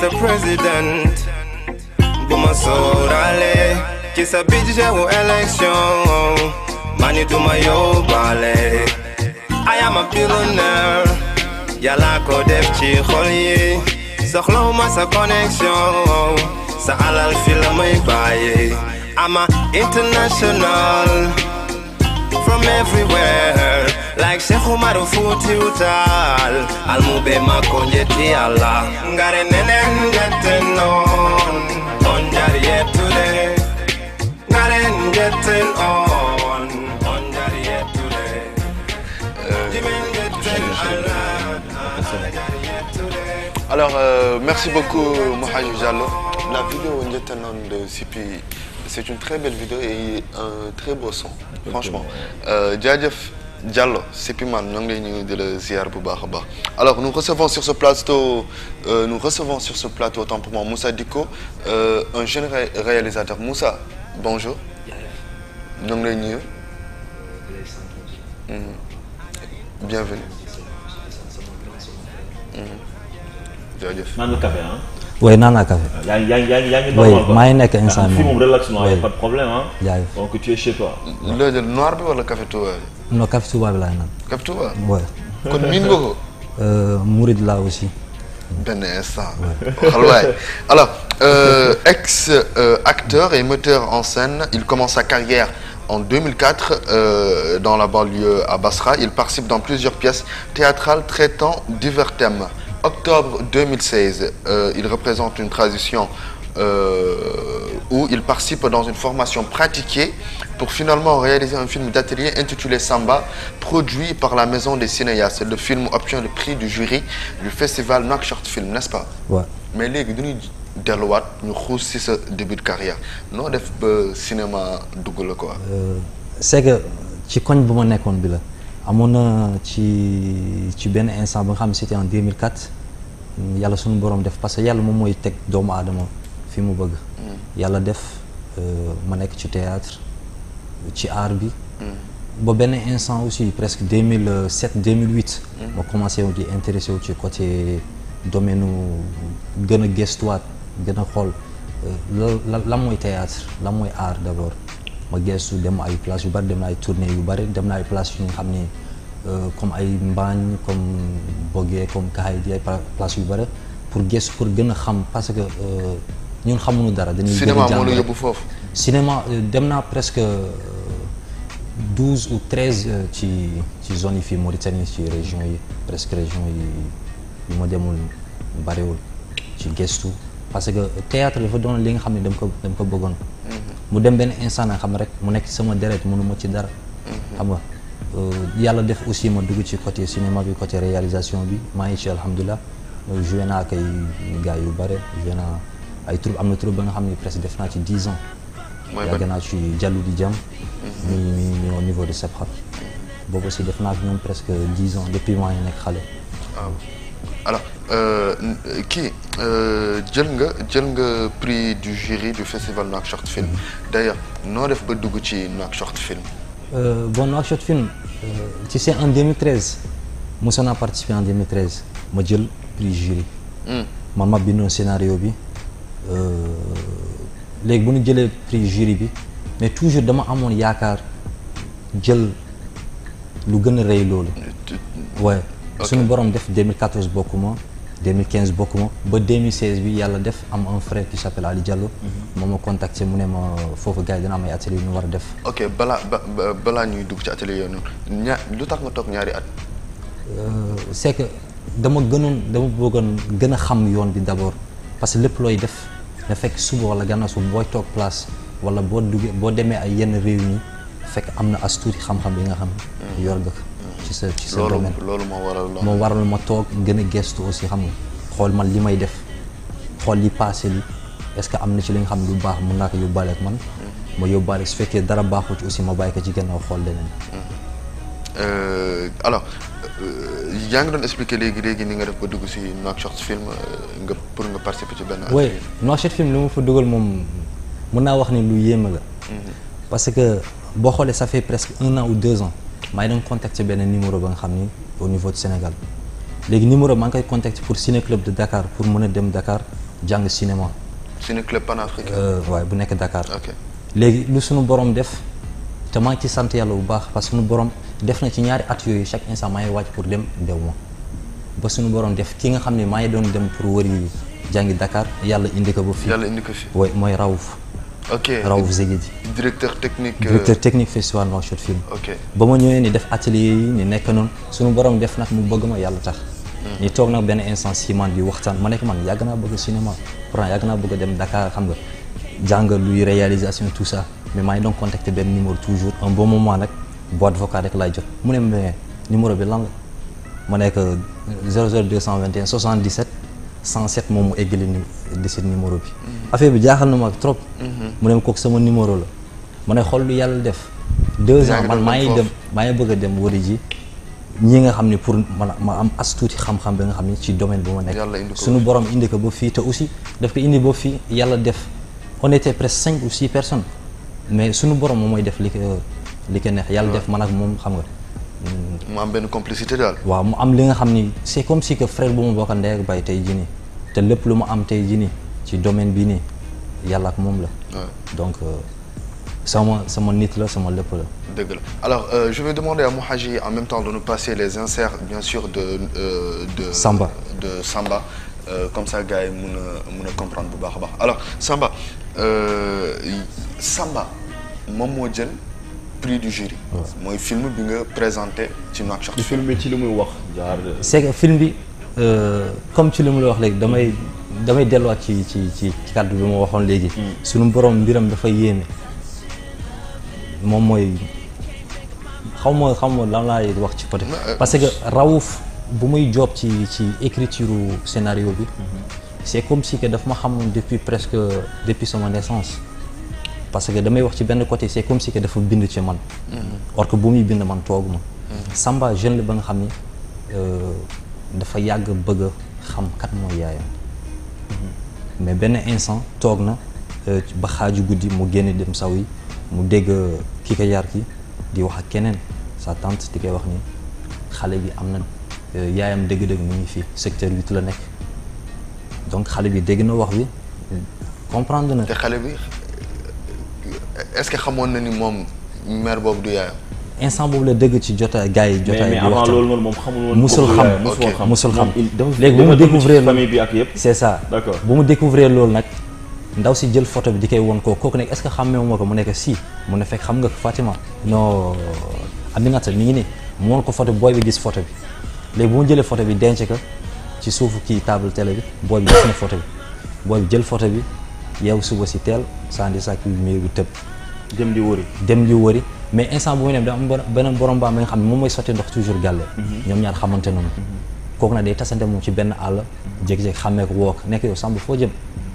Mr. President, buma sorale, ki sa budget ou élection, mani duma yobale. I am a billionaire, yala ko def ci xol yi, soxlawuma sa connexion, sa alal fi la may baye. I'm a international, from everywhere, like Sheikh Umar Foutiyou Tall. Almube makonjeti Allah, ngare nenen jetten on jariye today. Ngare jetten on jariye today. Jimen jetten Allah. Alors, merci beaucoup Mouhadji Diallo. La vidéo jetten on de Sipi, c'est une très belle vidéo et un très beau son, franchement. Jaajëf Diallo, Sipi man, ñoo ngi lay nuyu di la ziar bu baax a baax. Alors nous recevons sur ce plateau autant pour moi Moussa Diko, un jeune réalisateur. Moussa, bonjour. ñoo ngi lay nuyu. Bienvenue. Jaajëf. Naan nga café hein? Oui, naan naa café. yaa ngi normal quoi. maa ngi nekk instant fii moom relax non, y a pas de problème hein. jaajëf. Donc tu es chez toi. loo jël noir bi wala café Touba bi? Non, café Touba bi laay naan. Café Touba? Oui. Kon miin nga ko? Mouride là aussi. Ben instant. Alors, ex-acteur et metteur en scène, il commence sa carrière en 2004 dans la banlieue à Basra. Il participe dans plusieurs pièces théâtrales traitant divers thèmes. Octobre 2016, il représente une tradition où il participe dans une formation pratiquée pour finalement réaliser un film d'atelier intitulé Samba, produit par la Maison des Cinéastes. Le film obtient le prix du jury du festival Nouakchott Film, n'est-ce pas? Ouais. Mais léegi dañuy delluwaat ñu xuus ci sa début de carrière noo def ba cinéma dugg la quoi. c'est que ci koñ bu ma nekkoon bi la amoon na ci benn instant ba nga xam ne c'était en 2004 yàlla suñu borom def parce que yàlla moom mooy teg doomu aadama fi mu bëgg. yàlla def ma nekk ci théâtre ci art bi. ba benn instant aussi presque 2007 2008. ma commencé wu di intéressé wu ci côté domaine gën a gëstuwaat gën a xool la mooy théâtre la mooy art d'abord ma gëstu dem ay place yu bari dem na ay tournée yu bari dem na ay place yu nga xam ne comme ay Mbaañ comme Bogué comme Kaay di ay place yu bari pour gëstu pour gën a xam parce que ñun xamuñu dara. dañuy cinéma moo la yóbbu foofu. cinéma dem naa presque 12 ou 13 ci zone yi fii Mauritanie ci région yi presque région yi ma demul bariwul ci gëstu parce que théâtre dafa doon li nga xam ne dama ko bëggoon. mu dem benn instant nga xam rek mu nekk sama deret mënuma ci dara. xam nga yàlla def aussi ma dugg ci côté cinéma bi côté réalisation bi maa ngi ci alhamdulilah joué naa ak ay gars yu bare joué naa ay troupe am na troupe ba nga xam ne presque def naa ci 10 ans. yàgg naa ci Jallu di Jam. mi au niveau de Sebkhat. boobu aussi def naa ak ñoom presque 10 ans depuis maa ngi nekk xale. waaw alors kii jël nga prix du jury du festival Nouakchott Film d'ailleurs noo def ba dugg ci Nouakchott Film. bon Nouakchott Film tu sais en 2013 mosoon naa participé en 2013 ma jël prix jury. man ma bindoon scénario bi. léegi bu ñu jëlee prix jury bi mais toujours dama amoon yaakaar jël lu gën a rëy loolu. waaye suñu borom def 2014 bokkuma 2015 bokkuma ba 2016 bi yàlla def am un frère qui s'appelle Ali Diallo. moo ma contacté mu ne ma foofu gars yi dina am ay atelier yu ñu war a def. ok balaa ñuy dugg ci atelier yooyu noonu lu tax nga toog ñaari at. c'est que dama bëggoon gën a xam yoon bi d'abord parce que lépp looy def. da fekk suba wala gannaaw suba booy toog place wala boo demee ay yenn réunion fekk am na as tuuti xam-xam bi nga xam yor nga ci sa domaine loolu moo waral ma toog gën a gestu aussi xam nga xool man li may def xool li passé li est-ce que am na ci li nga xam lu baax mun naa ko yóbbaale ak man ma yóbbaale su fekkee dara baaxu ci aussi ma bàyyi ko ci gannaaw xool leneen. alors yaa ngi doon expliquer léegi ni nga def ba dugg ci Nouakchott Film pour nga participer ci benn. oui Nouakchott Film li ma fa dugal moom mën naa wax ni lu yéeme la. parce que boo xoolee ça fait presque 1 an ou 2 ans maa ngi doon contacter benn numéro ba nga xam ni au niveau du Sénégal léegi numéro maa ngi koy contacter pour Ciné Club de Dakar pour mën a dem Dakar jàng cinéma. Ciné Club panafricain. waaye bu nekk Dakar. ok léegi lu suñu borom def te maa ngi ci sant yàlla bu baax parce que suñu borom. def na ci ñaari at yooyu chaque instant maa ngi wàcc pour dem dew ma ba suñu borom def ki nga xam ne maa ngi doon dem pour wëri jàngi Dakar yàlla indi ko ba fii. yàlla indi ko fii. oui mooy Raouf. ok Raouf Zegedi. directeur technique festival Nouakchott Film. ok ba ma ñëwee ni def atelier yi ni nekk noonu suñu borom def nag mu bëgg ma yàlla tax. ñu toog nag benn instant si man di waxtaan ma nekk man yàgg naa bëgg cinéma pourtant yàgg naa bëgg dem Dakar xam nga jàng luy réalisation tout ça mais maa ngi doon contacter benn numéro toujours un bon moment nag. boîte vocale rek laay jot mu ne mais numéro bi lan la ma nekk 00221 77 107 moom mu eggali ni 17 numéro bi. affaire bi jaaxal na ma trop. mu ne ma kooku sama numéro la ma ne xool lu yàlla def. 2 ans man maa ngi bëgg a dem wari ji ñi nga xam ne pour ma am as tuuti xam-xam bi nga xam ne ci domaine bu ma nekk. suñu borom indi ko ba fii te aussi daf ko indi ba fii yàlla def on était presque 5 ou 6 personnes mais suñu borom moom mooy def li ko neex yàlla def man ak moom xam nga. mu am benn complicité daal. waaw mu am li nga xam ni c'est comme si que frère bu ma bokkal ndey ak baay tey jii nii te lépp lu ma am tey jii nii ci domaine bii nii yàlla ak moom la. donc sama nit la sama lépp la. dëgg la alors je vais demander à Mouhaji en même temps de nous passer les inserts bien sûr de Samba. Comme ça gars yi mun a comprendre bu baax a baax alors Samba moom moo jël. prix du jury. mooy film bi nga présenté ci Nouakchott. film bi ci li muy wax jaar. c'est que film bi comme ci li mu la wax léegi damay delluwaat ci kàddu bi ma waxoon léegi. suñu borom mbiram dafa yéeme moom mooy xaw ma lan laay wax ci côté. parce que Raouf bu muy job ci écriture scénario bi. c'est comme si que daf ma xamoon depuis sama naissance parce que damay wax ci benn côté c'est comme si que dafa bind ci man or que bu muy bind man tooguma Samba jeune la ba nga xam ni dafa yàgg bëgg a xam kat mooy yaayam mais benn instant toog na ba xaaju guddi mu génne dem saw yi mu dégg ki ko yar ki di wax ak keneen sa tante di koy wax ni xale bi am na yaayam dëgg-dëgg mu ngi fii secteur 8 la nekk donc xale bi dégg na wax bi comprendre na. te xale bi est-ce que xamoon na ni moom mère boobu du yaayam. instant boobu la dëgg ci jotaay gars yi jotaay bi mais avant loolu noonu moom xamul woon. musul xam léegi bu mu découvrir famille bi ak yëpp. c'est ça d'accord bu mu découvrir loolu nag ndaw si jël photo bi di koy won kooku nekk est-ce que xàmmeewu ma ko mu nekk si mu ne fekk xam nga Fatima non Aminata mi ngi nii mu won ko photo bi booy bi gis photo bi léegi bu mu jëlee photo bi denc ko ci suufu kii table télé bi booy bi gis na photo bi booy bi jël photo bi yow suba si teel sandi sac bi miir bi tëb dem di wëri mais instant bu muy dem da am beneen borom baam nga xam ne moom mooy sotti ndox toujours gàlle ñoom ñaar xamante noonu kooku nag day tasante moom ci benn àll jékki-jékki xàmmee ko woo ko nekk yow Samba foo jëm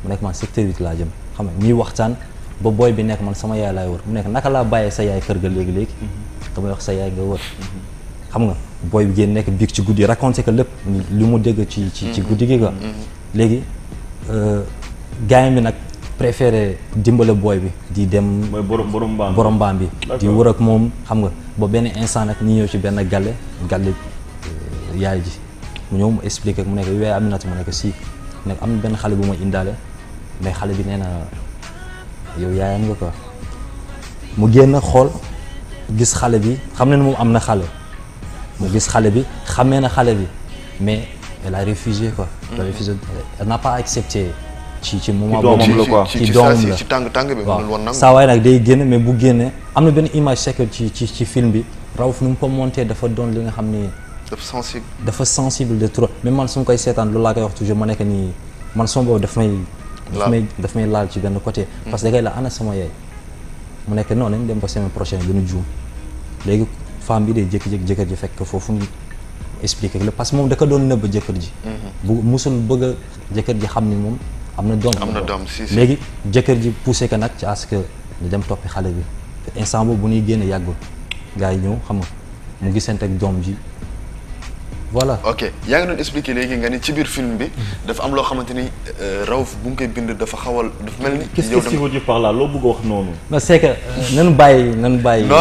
mu nekk man secteur 8 laa jëm xam nga ñuy waxtaan ba booy bi nekk man sama yaay laay wër mu nekk naka laa bàyyee sa yaay kër ga léegi-léegi damay wax sa yaay nga wër xam nga booy bi génn nekk biig ci guddi raconté que lépp li mu dégg ci guddi gi quoi léegi gaayam bi nag préféré dimbale booy bi di dem mooy borom mbaam bi di wër ak moom xam nga ba benn instant nag ñu ñëw ci benn galle yaay ji mu ñëw mu expliqué mu nekk yooyu Aminata mu nekk si nekk am na benn xale bu ma indaale mais xale bi nee na yow yaayam nga quoi mu génn xool gis xale bi xam ne moom am na xale mu gis xale bi xamee na xale bi mais elle a refusé quoi elle a refusé elle n'a pas accepté ci moment boobu ci doomam la ci tàng bi waaw saa waay nag day génn mais bu génnee am na benn image c'est que ci film bi Raouf nu mu ko monté dafa doon li nga xam ni dafa sensible de trop même man su ma koy seetaan loolu laa koy wax toujours ma nekk nii man son boobu daf may laal ci benn côté parce que da ngay la ana sama yaay mu nekk non nañ dem ba semaine prochaine gën a juum léegi femme bi day jékki-jékki jëkkër ji fekk foofu mu expliqué la parce que moom da ko doon nëbb jëkkër ji bu musul bëgg a jëkkër ji xam ni moom am na doom léegi jëkkër ji poussé ko nag ci à ce que ñu dem toppi xale bi instant boobu bu ñuy génne yàggul gars yi ñëw xam nga mu gisante ak doom ji voilà. ok yaa ngi doon expliqué léegi nga ni ci biir film bi dafa am loo xamante ni Raouf bu mu koy bind dafa xawal dafa mel ni. qu'est-ce que tu veux dire par là loo bëgg a wax noonu. non c'est que nañu bàyyi. non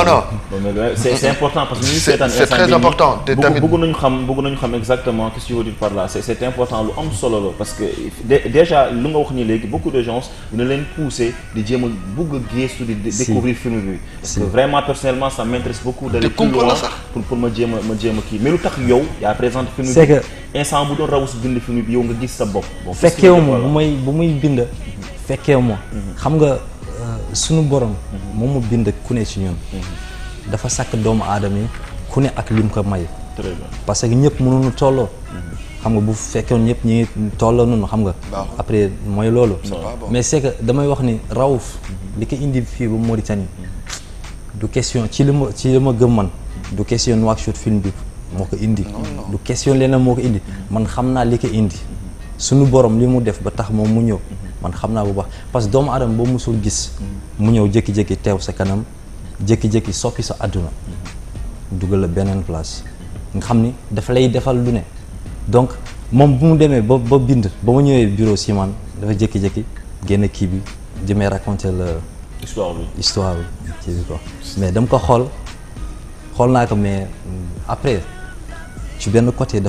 c'est important parce que ñu ngi seetaan c'est très important te tamit bëgg nañu xam exactement qu'est-ce que tu veux dire par là c'est important lu am solo la parce que déjà lu nga wax nii léegi beaucoup de gens dina leen pousser di jéem a bëgg a gëstu di découvrir film bi. parce que vraiment personnellement ça m'intéresse beaucoup d'aller plus loin pour ma jéem a kii mais lu tax yow présente film c'est que instant bu doon Raouf bind film bi yow nga gis sa bopp. fekkeewu ma bu muy bind fekkeewu ma xam nga suñu borom moom mu bind ku ne ci ñun dafa sàkk doomu aadama yi ku ne ak lim ko may très bien parce que ñëpp mënuñu tolloo xam nga bu fekkoon ñëpp ñi ngi tolloo noonu xam nga après mooy loolu mais c'est que damay wax ni Raouf li ko indi fii ba Mauritanie du question ci li ma gëm man du question Nouakchott film bi moo ko indi du question leneen moo ko indi man xam naa li ko indi suñu borom li mu def ba tax moom mu ñëw man xam naa bu baax parce que doomu aadama boo musul gis mu ñëw jékki-jékki teew sa kanam jékki-jékki soppi sa àdduna dugal la beneen place nga xam ni dafa lay defal lu ne donc moom bu mu demee ba bind ba ma ñëwee bureau Siman dafa jékki-jékki génn kii bi di may raconter la histoire bi kii bi quoi mais dama ko xool naa ko mais après ci benn côté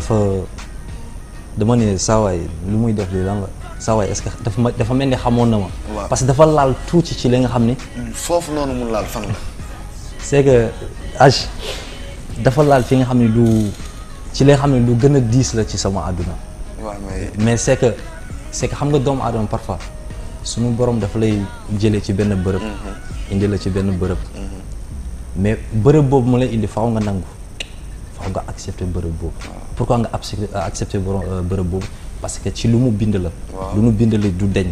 dama ne saawaay lu muy def li lan la saawaay est-ce que dafa mel ni xamoon na ma parce que dafa laal tuuti ci li nga xam ni foofu noonu mu laal fan la c'est que âge dafa laal fi nga xam ne ci li nga xam ne lu gën a diis la ci sama àdduna mais c'est que xam nga doomu aadama parfois suñu borom dafa lay jëlee ci benn bërëb indi la ci benn bërëb mais bërëb boobu mu lay indi faaw nga nangu faaw nga accepter bërëb boobu pourquoi nga accepter bërëb boobu parce que ci lu mu bind la lu mu bind la du deñ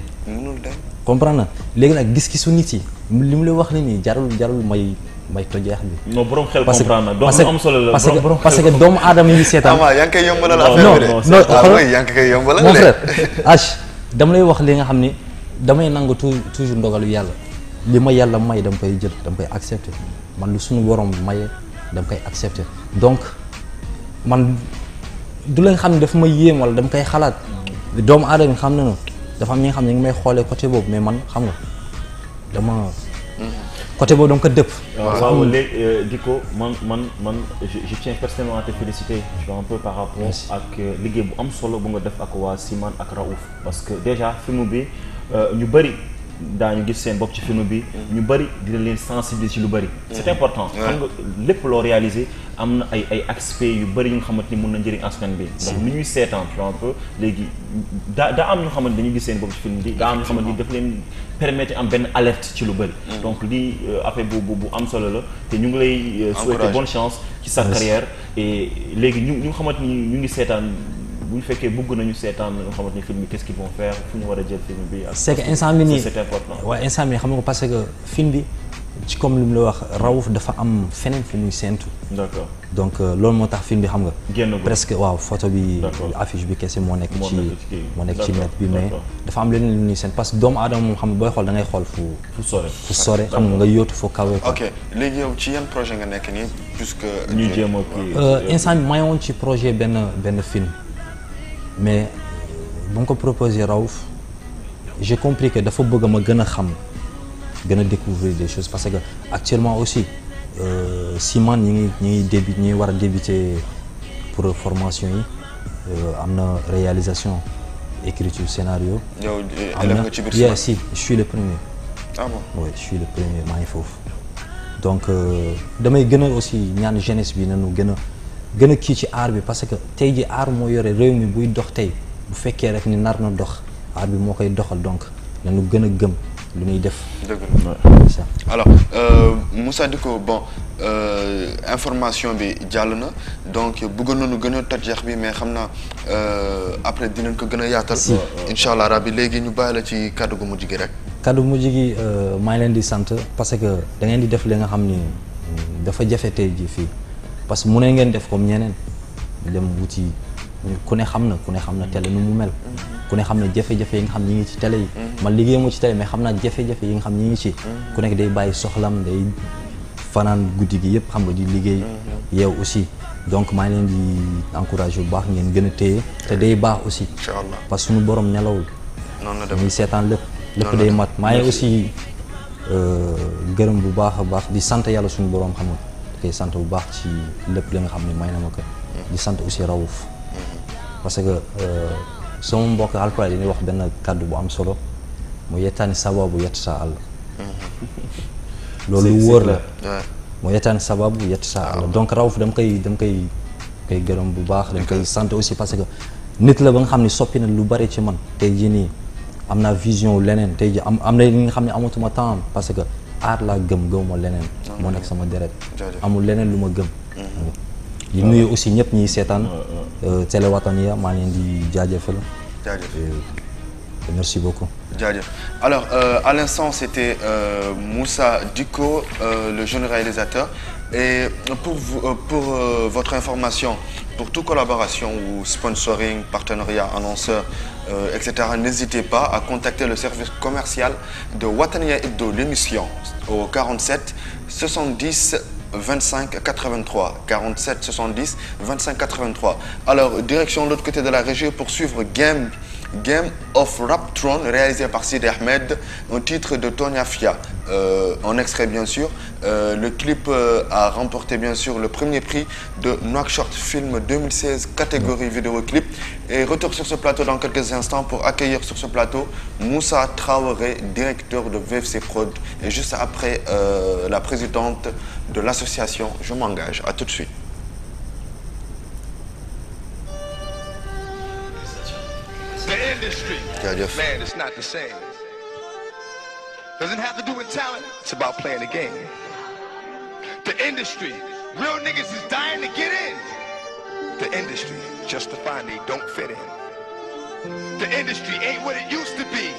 comprendre na léegi nag gis-gisu nit yi li mu lay wax ni nii jarul may tojeex bi non borom xel comprendre na donc lu am solo la parce que doomu aadama yi seetaan yaa ngi koy yombalal affaire bi non yaa ngi koy yombalal mon frère H dama lay wax li nga xam ni damay nangu toujours ndogalu yàlla li ma yàlla may dama koy jël dama koy accepter man lu suñu borom maye dama koy accepter donc man du la nga xam ne dafa may yéem wala dama koy xalaat doomu aadama yi xam na dafa am ñi nga xam ne ñu ngi may xoolee côté boobu mais man xam nga dama côté boobu dama ko dëpp. waaw léegi Dicko man je tiens personnellement à te féliciter un peu par rapport ak liggéey bu am solo bu nga def ak waa Siman ak Raouf parce que déjà film bi ñu bëri daañu gis seen bopp ci film bi ñu bëri dina leen sensibiliser ci lu bëri. c'est important xam nga lépp loo réaliser am na ay aspects yu bëri yu nga xamante ni mun na njëriñ askan bi. donc ni ñuy seetaan un peu léegi daa am ñu xamante dañuy gis seen bopp ci film bi daa am ñu xamante ni daf leen permettre am benn alerte ci lu bëri. donc lii affaire bu am solo la te ñu ngi lay souhaiter bonne chance ci sa carrière et léegi ñu xamante ni ñu ngi seetaan bu ñu fekkee bëgg nañu seetaan nga xamante ni film bi qu'est-ce qu'ils vont faire fu ñu war a jël film bi. c'est que instant bi nii c'est important. waaw instant bi xam nga parce que film bi ci comme li mu la wax Raouf dafa am feneen fu muy séntu. d'accord donc loolu moo tax film bi xam nga. génn presque waaw photo bi. affiche bi kese moo nekk ci net bi mais dafa am leneen lu ñuy séntu parce que doomu aadama moom xam nga booy xool da ngay xool fu sore xam nga yóotu fu kawe ko. ok léegi yow ci yan projet nga nekk nii puisque. ñu jéem a instant bi maa ngi woon ci projet benn film. mais bu nga ko proposé Raouf j'ai compris que dafa bëgg ma gën a xam gën a découvrir des choses parce que actuellement aussi Siman ñi ngi war a débuter pour formation yi am na réalisation écriture scénario. yow élève nga ci biir si je suis le premier. ah bon oui je suis le premier maa ngi foofu donc damay gën a aussi ñaan jeunesse bi nañu gën a kii ci art bi parce que tey ji art moo yore réew mi buy dox tey bu fekkee rek ni nar na dox art bi moo koy doxal donc nañu gën a gëm lu ñuy def. dëgg la alors Moussa Dicko bon information bi jàll na donc bëggoon nañu gën a toj yax bi mais xam naa après dinañ ko gën a yaatal. incha allah rabbi léegi ñu bàyyi la ci kàddu gu mujj gi rek. kàddu gu mujj gi maa ngi leen di sant parce que da ngeen di def li nga xam ni dafa jafe tey ji fii. parce que mu ne ngeen def comme ñeneen dem wuti ku ne xam na télé nu mu mel ku ne xam na jafe-jafe yi nga xam ñi ngi ci télé yi man liggéey moo ci télé mais xam naa jafe-jafe yi nga xam ñi ngi ci ku nekk day bàyyi soxlam day fanaan guddi gi yëpp xam nga di liggéey yow aussi donc maa ngi leen di encouragé bu baax ngeen gën a téye te day baax aussi inchallah parce que suñu borom nelawul muy seetaan lépp day mat maa ngi aussi gërëm bu baax a baax di sant yàlla suñu borom xam nga koy sant bu baax ci lépp li nga xam ne may na ma ko di sant aussi Raouf parce que sama mbokk alpulaar yi dañuy wax benn kàddu bu am solo mu yettaani sababu yett sa àll loolu wóor la mu yettaani sababu yett sa àll donc Raouf dama koy gërëm bu baax dama koy sant aussi parce que nit la ba nga xam ne soppi na lu bari ci man tey jii nii am naa vision leneen tey jii am na li nga xam ne amatuma temps parce que aar laa gëmuma leneen moo nekk sama deret amul leneen lu ma gëm di nuyu aussi ñëpp ñiy seetaan Télé Wataniya maa leen di jaajëfal merci beaucoup jaajëf alors à l'instant c'était Moussa Dicko le jeune réalisateur et pour votre information pour toute collaboration ou sponsoring partenariat annonceur etc. n'hésitez pas à contacter le service commercial de Wataniya Hebdo l'émission au 47 70 25 83 47 70 25 83 alors direction de l'autre côté de la région pour suivre Game of Rap Throne réalisé par Sidi Ahmed un titre de Tonya Fia en extrait bien sûr le clip a remporté bien sûr le premier prix de Nouakchott Film 2016 catégorie vidéoclip et retour sur ce plateau dans quelques instants pour accueillir sur ce plateau Moussa Traoré directeur de VFC Prod et juste après la présidente de l'association Je m'engage à tout de suite. The industry, man, it's not the same. Doesn't have to do with talent, it's about playing the game. The industry, real niggas is dying to get in. The industry, just to find they don't fit in. The industry ain't what it used to be.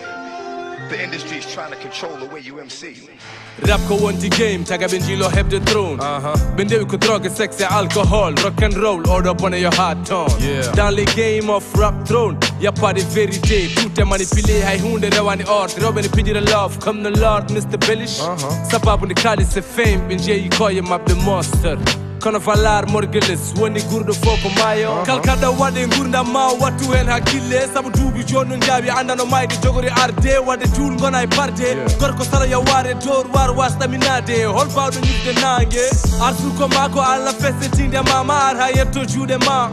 The industry's trying to control the way you MC. Rap ko wonti game, taga benjilo heb the throne. Bendewi ko drogue, sex et alcool, rock and roll, order up on your hard tone. Dans les game of rap throne, y'a pas de vérité, tout est manipulé, hay hunde rewani art, Robin pidi the love, come the Lord, Mr. Bellish. Sababu ni kali se fame, benje yi koye map the monster. Kono valar morgeles woni gurdo foko mayo kalkada wade gurda ma watu hen hakille sabu dubi jonu jabi andano mayde jogori arde wade tul gona e parde gorko sala ya ware dor war wasta minade hol bawdo nyibde nange arsu ko mako alla fesse tinde mama ar hayetto jude ma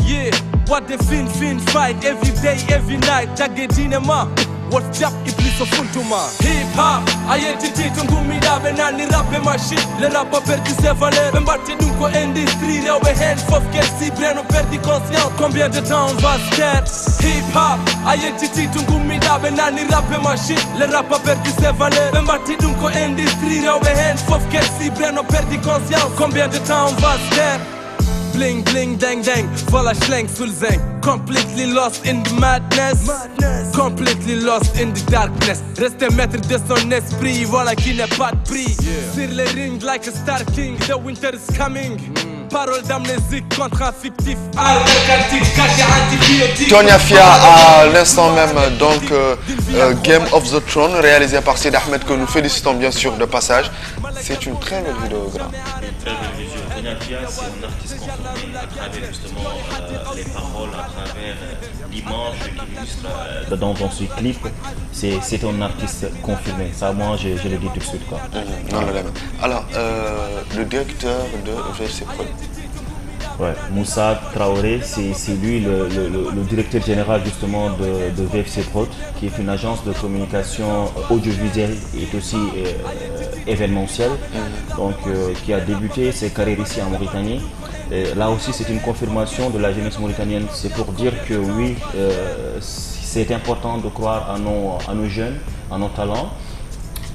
yeah what the fin fight every day every night tagedine ma what's up iblis of funtuma hip hop identity tungumi dabe nani rappe machine le rappa perdi ses valeurs mbatti dum ko industrie rewbe hen fof kelsi breno perdi conscience combien de temps on va se taire hip hop identity tungumi dabe nani rappe machine le rappa perdi ses valeurs mbatti dum ko industrie rewbe hen fof kelsi breno perdi conscience combien de temps on va se taire bling bling dang dang voilà schlenk sul zeng completely lost in the madness completely lost in the darkness reste maître de son esprit voilà qui n'est pas de prix sur les rings like a star king the winter is coming parole d'amnésique contrat fictif albercatique caché antibiotique Tonya Fia à l'instant même donc Game of the Throne réalisé par Sid Ahmed que nous félicitons bien sûr de passage. C'est une très belle vidéo grand. Une très belle vidéo. Tonya Fia c'est un artiste confirmé à travers justement les paroles, à travers l'image qu'il illustre dans ce clip. C'est un artiste confirmé. Ça moi je le dis tout de suite quoi. Alors le directeur de VFC Prod. Ouais, Moussa Traoré, c'est lui le directeur général justement de VFC Prod, qui est une agence de communication audiovisuelle et aussi événementielle, donc qui a débuté ses carrières ici en Mauritanie. Et là aussi, c'est une confirmation de la jeunesse mauritanienne. C'est pour dire que oui, c'est important de croire à nos jeunes, à nos talents.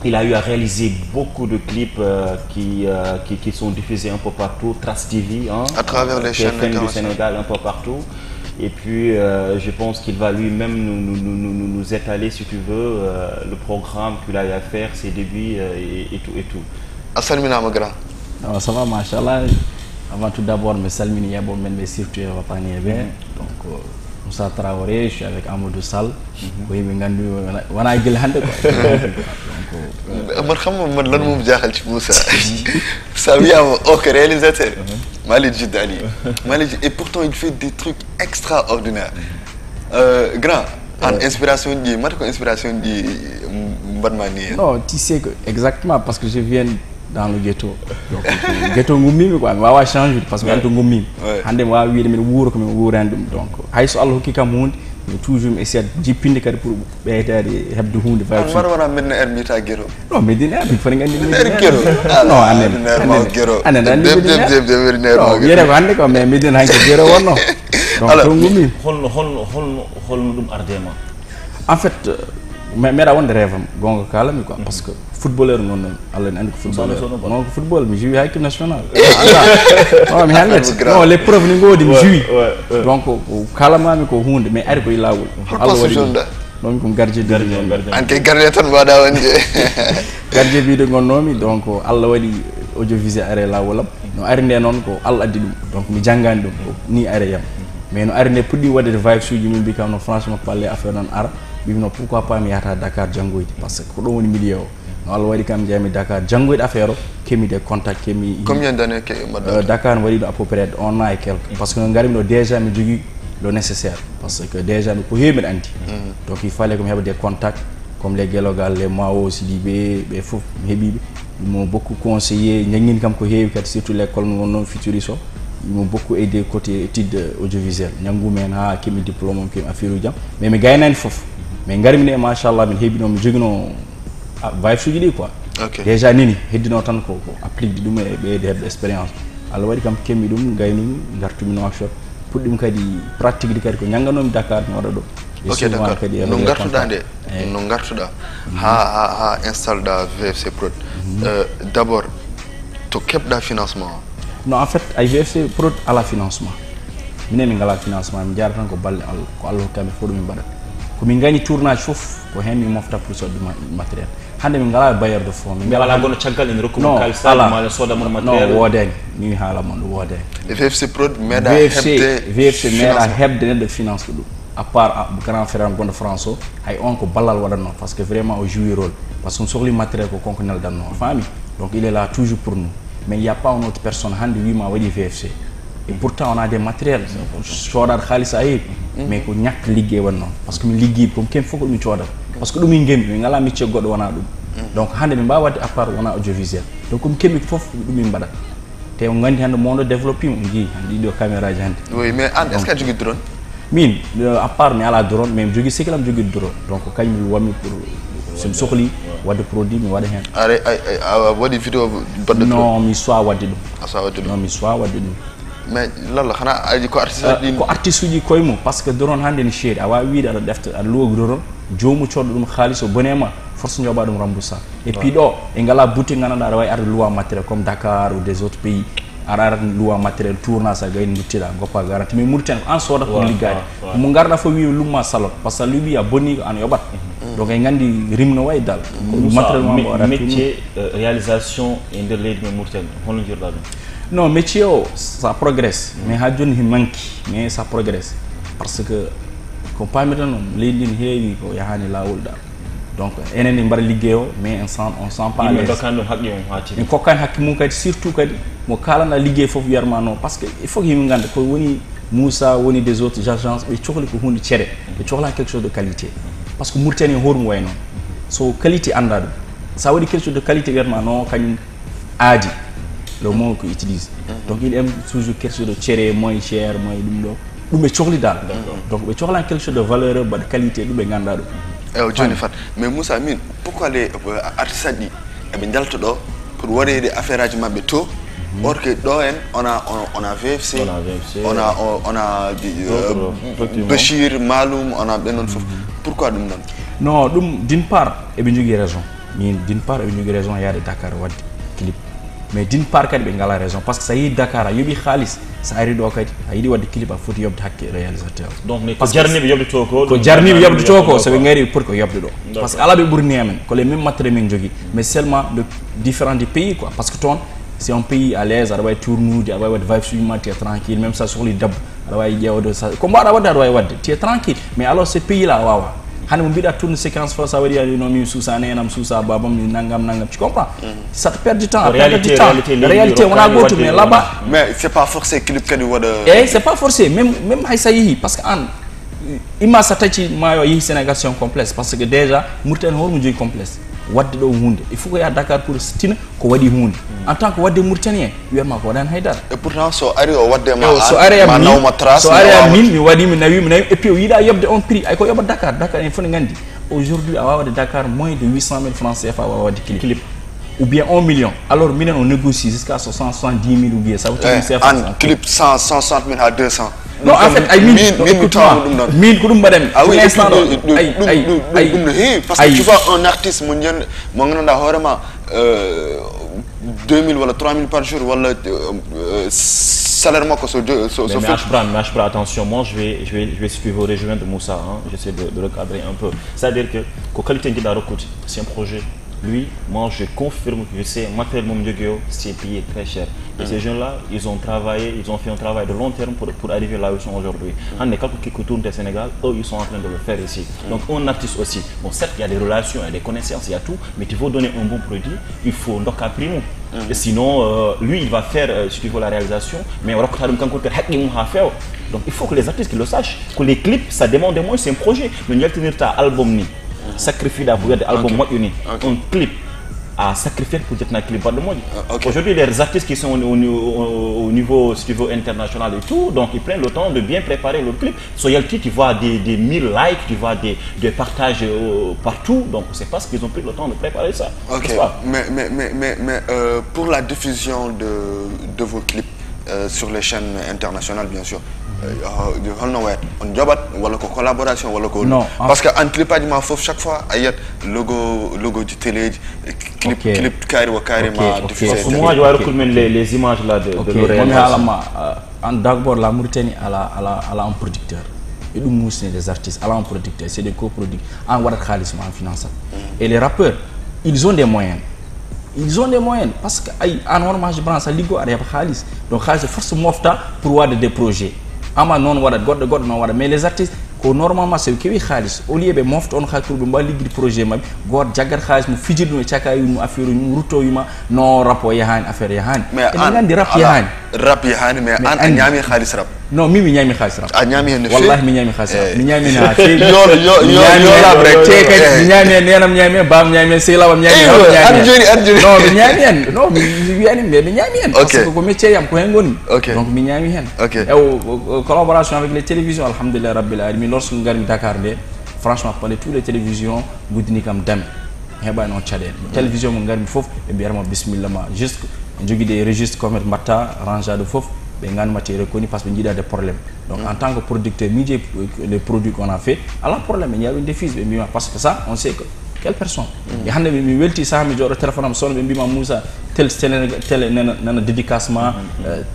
Il a eu à réaliser beaucoup de clips qui sont diffusés un peu partout, Trace TV, à travers les chaînes du Sénégal, un peu partout. Et puis, je pense qu'il va lui-même nous étaler, si tu veux, le programme qu'il a eu à faire, ses débuts et tout. Assalmina Magra. Ça va, machallah. Avant tout d'abord, je salmine Yabo Menbe Sirtu et Wapani Ebe. Donc, Moussa Traoré, je suis avec Amadou Sall. Oui, on a eu hande quoi. Man xam man lan mom jaxal ci Moussa. Ça vient au réalisateur. Malik Jidali. Malik et pourtant il fait des trucs extraordinaires. Grand en inspiration di mat ko inspiration di Mbadmani. Non, tu sais que exactement parce que je viens dans le ghetto. Donc ghetto ngummi quoi, wa changer parce que ghetto ngummi. Hande wa wi de wuro ko wurandum donc hayso Allah hokki kam hunde toujours essayer de pinde kadi pour ɓeytade hebde hunde fayi wara medna ermita guero non medina bi fani gandi guero non anen guero anen de yere ko hande ko mais medina hanke guero wonno donc to ngumi holno dum ardema en fait meɗa wonde rêve am gonga kalami quoi parce que footballeur non Allah ne andi ko footballeur non football mi joue équipe nationale non mi hande non les preuves ni ngodi mi joue donc kalamami ko hunde mais ari ko ilawol Allah wadi donc ko gardien an kay gardien tan bada wonde gardien bi de gonnomi donc Allah wadi audiovisuel are lawolam no ari nde non ko Allah addi dum donc mi jangani dum ni are yam mais no ari ne puddi wadde vibe suji min bi kam no franchement parler affaire non ara bimno pourquoi pas mi yata Dakar jangoyde parce que ko do woni milieu no Allah wadi kam jami Dakar jangoyde affaire kemi des contacts kemi combien d'années que Dakar wadi à peu près 1 an et quelques parce que no ngari no déjà mi jogui le nécessaire parce que déjà mi ko heemi andi donc il fallait que mi hebe des contacts comme les Gelogal les Mao Sidibé be fof mi hebi ils m'ont beaucoup conseillé ñangini kam ko heewi kadi surtout l'école non futuriso ils m'ont beaucoup aidé côté études audiovisuelles ñangumen ha kemi diplôme kemi affaire jam mais mi gaynani fof mais ngari min machallah min hebino mi jogino vibe suji di quoi déjà nini heddino tan ko applique dum e be de expérience Allah wadi kam kemmi dum gaynumi gartumi no shop puddim kadi pratique di kadi ko nyanganomi Dakar mi wada do ok d'accord no gartuda nde no gartuda ha install da VFC Prod d'abord to kebda financement non en fait ay VFC Prod à la financement minen mi ngala financement mi jaar tan ko balle Allah ko Allah kam fo dum mi bada ko min gagni tournage fof ko hen mi mofta pour so matériel hande min ngala bailleur de fonds min ngala gono caggal en rokku kalisa ma soda mon matériel non wodani mi hala mon wodani VFC Prod meda VFC meda hebde de finance ko à part grand frère gondo France hay on ko ballal wadanno parce que vraiment au jouer rôle parce qu'on soxli matériel ko konkonal danno fami donc il est là toujours pour nous mais il y a pas une autre personne hande wi ma wadi VFC et pourtant on a des matériels chodar khalis ay mais ko ñak liggé wonno parce que mi liggé comme ken foko dum chodar parce que dum mi ngem mi ngala métier goddo wana dum donc hande mi ba wadde à part wana audiovisuel donc comme kemi fof dum mi mbada te ngandi hande monde développer mo gi hande do caméra hande oui mais est-ce que jogi drone min à part mi ala drone mais jogi sekelam jogi drone donc kanyum wami pour sem soxli wadde produit mi wada hen are wadi vidéo badde non mi soit wadde dum asa wadde dum non mi soit wadde dum mais lalla xana aji ko artiste uji koymo parce que drone hande ni chéri awa wiide ada defte ada logo drone jomu coddo dum khaliso bonema force njoba dum remboursa et puis do e ngala boutique ngana da way ar loi matériel comme Dakar ou des autres pays ar loi matériel tournage sa gay ndutida gopa garanti mais murten en soda pour ligade mu ngarda fo wi lumma salon parce que lui ya boni an yobat donc e ngandi rimno way dal matériel métier réalisation et de l'aide murten hono jirda dum non métier ça progresse mais ha joni manki mais ça progresse parce que ko pamitan non leydin heewi ko yahani lawol da donc eneni mbar liggéeyo mais on sent pas à l'aise en kokkan hakki mum kadi surtout kadi mo kalana liggéey fof yarma non parce que il faut que yimɓe ganda ko woni Moussa woni des autres agences ɓe cohli ko hunde cere ɓe cohla quelque chose de qualité parce que murtani hormo way non so qualité anda ɗum sa waɗi quelque chose de qualité wiyatma non kañum aadi le mot qu'on utilise donc il aime toujours quelque chose de cere moins cher moins ɗum ɗo ɗum ɓe cohli dal donc ɓe cohlan quelque chose de valeur de qualité ɗum ɓe ganda ɗum joni fat mais Moussa min pourquoi les artistes ɗi eɓe jalta ɗo pour waɗede affaire aji mabɓe to or que ɗo en on a VFC on a Bachir Maloum on a ɓe noon fof pourquoi ɗum noon non ɗum d'une part eɓe jogui raison min d'une part eɓe jogui raison yaade Dakar wadde clip mais d'une part kadi ɓe ngala raison parce que sa yi Dakar a yoɓi halis sa ari ɗo kadi a yiɗi wadde clip a foti yobde hakke réalisateur donc ko jarniɓe yobde to ko jarniɓe yobde to ko soɓe gari pour ko yobde ɗo parce que ala ɓe ɓurni amen ko les mêmes matériel min jogui mais seulement le différent du pays quoi parce que toon c'est un pays à l'aise aɗa wawi tournude aɗa wawi wadde vibe suivement tu es tranquille même ça sohli dabbo aɗa wawi ƴewde ko mbaɗa wadde aɗa wawi wadde tu es tranquille mais alors ce pays là wawa hande mo mbiɗa tourne séquence fois ça waɗi no mi suusa nenam suusa babam mi nangam tu comprends ça te perd du temps réalité wona goto mais là-bas mais c'est pas forcé clip kadi waɗa c'est pas forcé même hay sa yeehi parce que an imma sa tacci mayo yeehi Sénégal c'est un complexe parce que déjà murten holmo jogui complexe wadde ɗo hunde il faut ko ya Dakar pour tina ko waɗi hunde en tant que wadde Mauritanie wiyatma ko waɗani haydara et pourtant so ari o wadde so ari min mi waɗi mi nawi et puis o yiiɗa yobde on prix ay ko yoɓa Dakar en foti gandi aujourd'hui a wawa wadde Dakar moins de 800 000 francs CFA wawa wadde clip ou bien 1 million alors minen on négocie jusqu'à 70 000 ou bien ça veut dire un clip 160 000 à 200 non en fait ay min ko ɗum mbaɗami ah oui parce que tu vois un artiste mo ganduɗa hoorema 2000 wala 3000 par jour wala salaire makko so mais attention moi je vais suivre rejoindre Moussa hein, j'essaie de recadrer un peu c'est-à-dire que ko qualité jiɗɗa rokkude c'est un projet lui, moi je confirme que je sais, matériel Momdiogio, c'est payé très cher. Et ces jeunes-là, ils ont travaillé, ils ont fait un travail de long terme pour arriver là où ils sont aujourd'hui. On est quelques qui tournent au Sénégal, eux ils sont en train de le faire ici. Donc un artiste aussi, bon certes il y a des relations, il y a des connaissances, il y a tout, mais tu veux donner un bon produit, il faut donc apprendre. Et sinon, lui il va faire, si tu veux, la réalisation, mais on va faire. Donc il faut que les artistes le sachent, que les clips, ça demande de moins, c'est un projet. Mais nous tenir ta album ni. Sacrifier d'abord des albums uni un clip à sacrifier pour être un clip de mode. Aujourd'hui les artistes qui sont au niveau si tu veux, international et tout, donc ils prennent le temps de bien préparer le clip. Sur Yalti tu vois des 1000 likes, tu vois des partages partout, donc c'est parce qu'ils ont pris le temps de préparer ça. Mais pour la diffusion de vos clips sur les chaînes internationales bien sûr, on jobat wala ko collaboration wala ko parce que en clip ma fof chaque fois ayat logo du télé clip carrément diffusé moi je vais recouper les images là de l'oreille en d'abord la Mauritanie elle a un producteur et nous moussons des artistes allant producteurs c'est des coproducteurs en wadat khalis en finance et les rappeurs ils ont des moyens parce que ay anormal je prends ça ligo ari khalis donc khalis force mofta pour wad des projets ama non wadat god non wadat mais les artistes ko normalement c'est que wi khalis au lieu be mofta on khalis pour ba liggi projet mam god jaggar khalis mu fijir no ciakaay mu affaire mu ruto yuma no rapo yahan affaire yahan mais ngandi rap yahan mais an nyami khalis rap non mi nyami khalis rap nyami hen wallahi mi nyami khalis rap mi nyami na yo la break te kay mi nyami nenam nyami bam nyami sela bam nyami arjuri non mi nyami hen non mi yani mi nyami hen parce que ko métier yam ko hen goni donc mi nyami hen et collaboration avec les télévisions alhamdulillah rabbil alamin lorsque ngari Dakar de franchement parler toutes les télévisions goudini kam dam heba non tiadel télévision mo ngari fof be biyarma bismillah ma juste jogi des registres comme matta rangea de fof be ngane matière reconnu parce que njida des problèmes donc en tant que producteur média les produits qu'on a fait à la problème il y a une défi be bima parce que ça on sait que quelle personne et hande mi welti sa mi jodo téléphone am son be bima Moussa tel nana dédicacement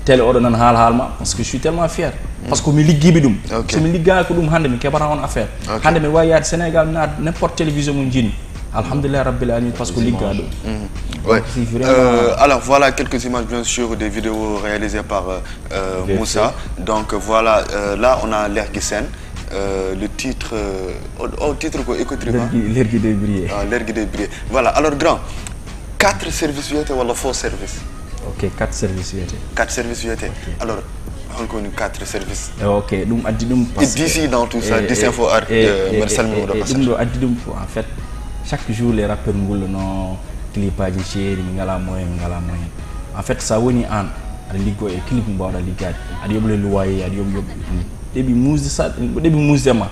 tel odo nan halma parce que je suis tellement fier parce que mi liggi bi dum so mi ligga ko dum hande mi kebara on affaire hande mi wayat Sénégal na n'importe télévision mo jini alhamdulillah rabbil alamin parce que ligga do ouais alors voilà quelques images bien sûr des vidéos réalisées par Moussa donc voilà là on a l'air qui scène le titre titre quoi écoutez-moi l'air qui débriller l'air qui débriller voilà alors grand 4 services UT wala faux service ok 4 services UT 4 services UT alors encore 4 services ok dum addi dum parce que d'ici dans tout ça des infos art Marcel Modo passage dum addi dum en fait chaque jour les rappeurs ngul no clipage chéri ngala moyen en fait ça woni an ligo e clip mbawda ligade adi yoble luwaye adi yob début mousse ça début mousse dema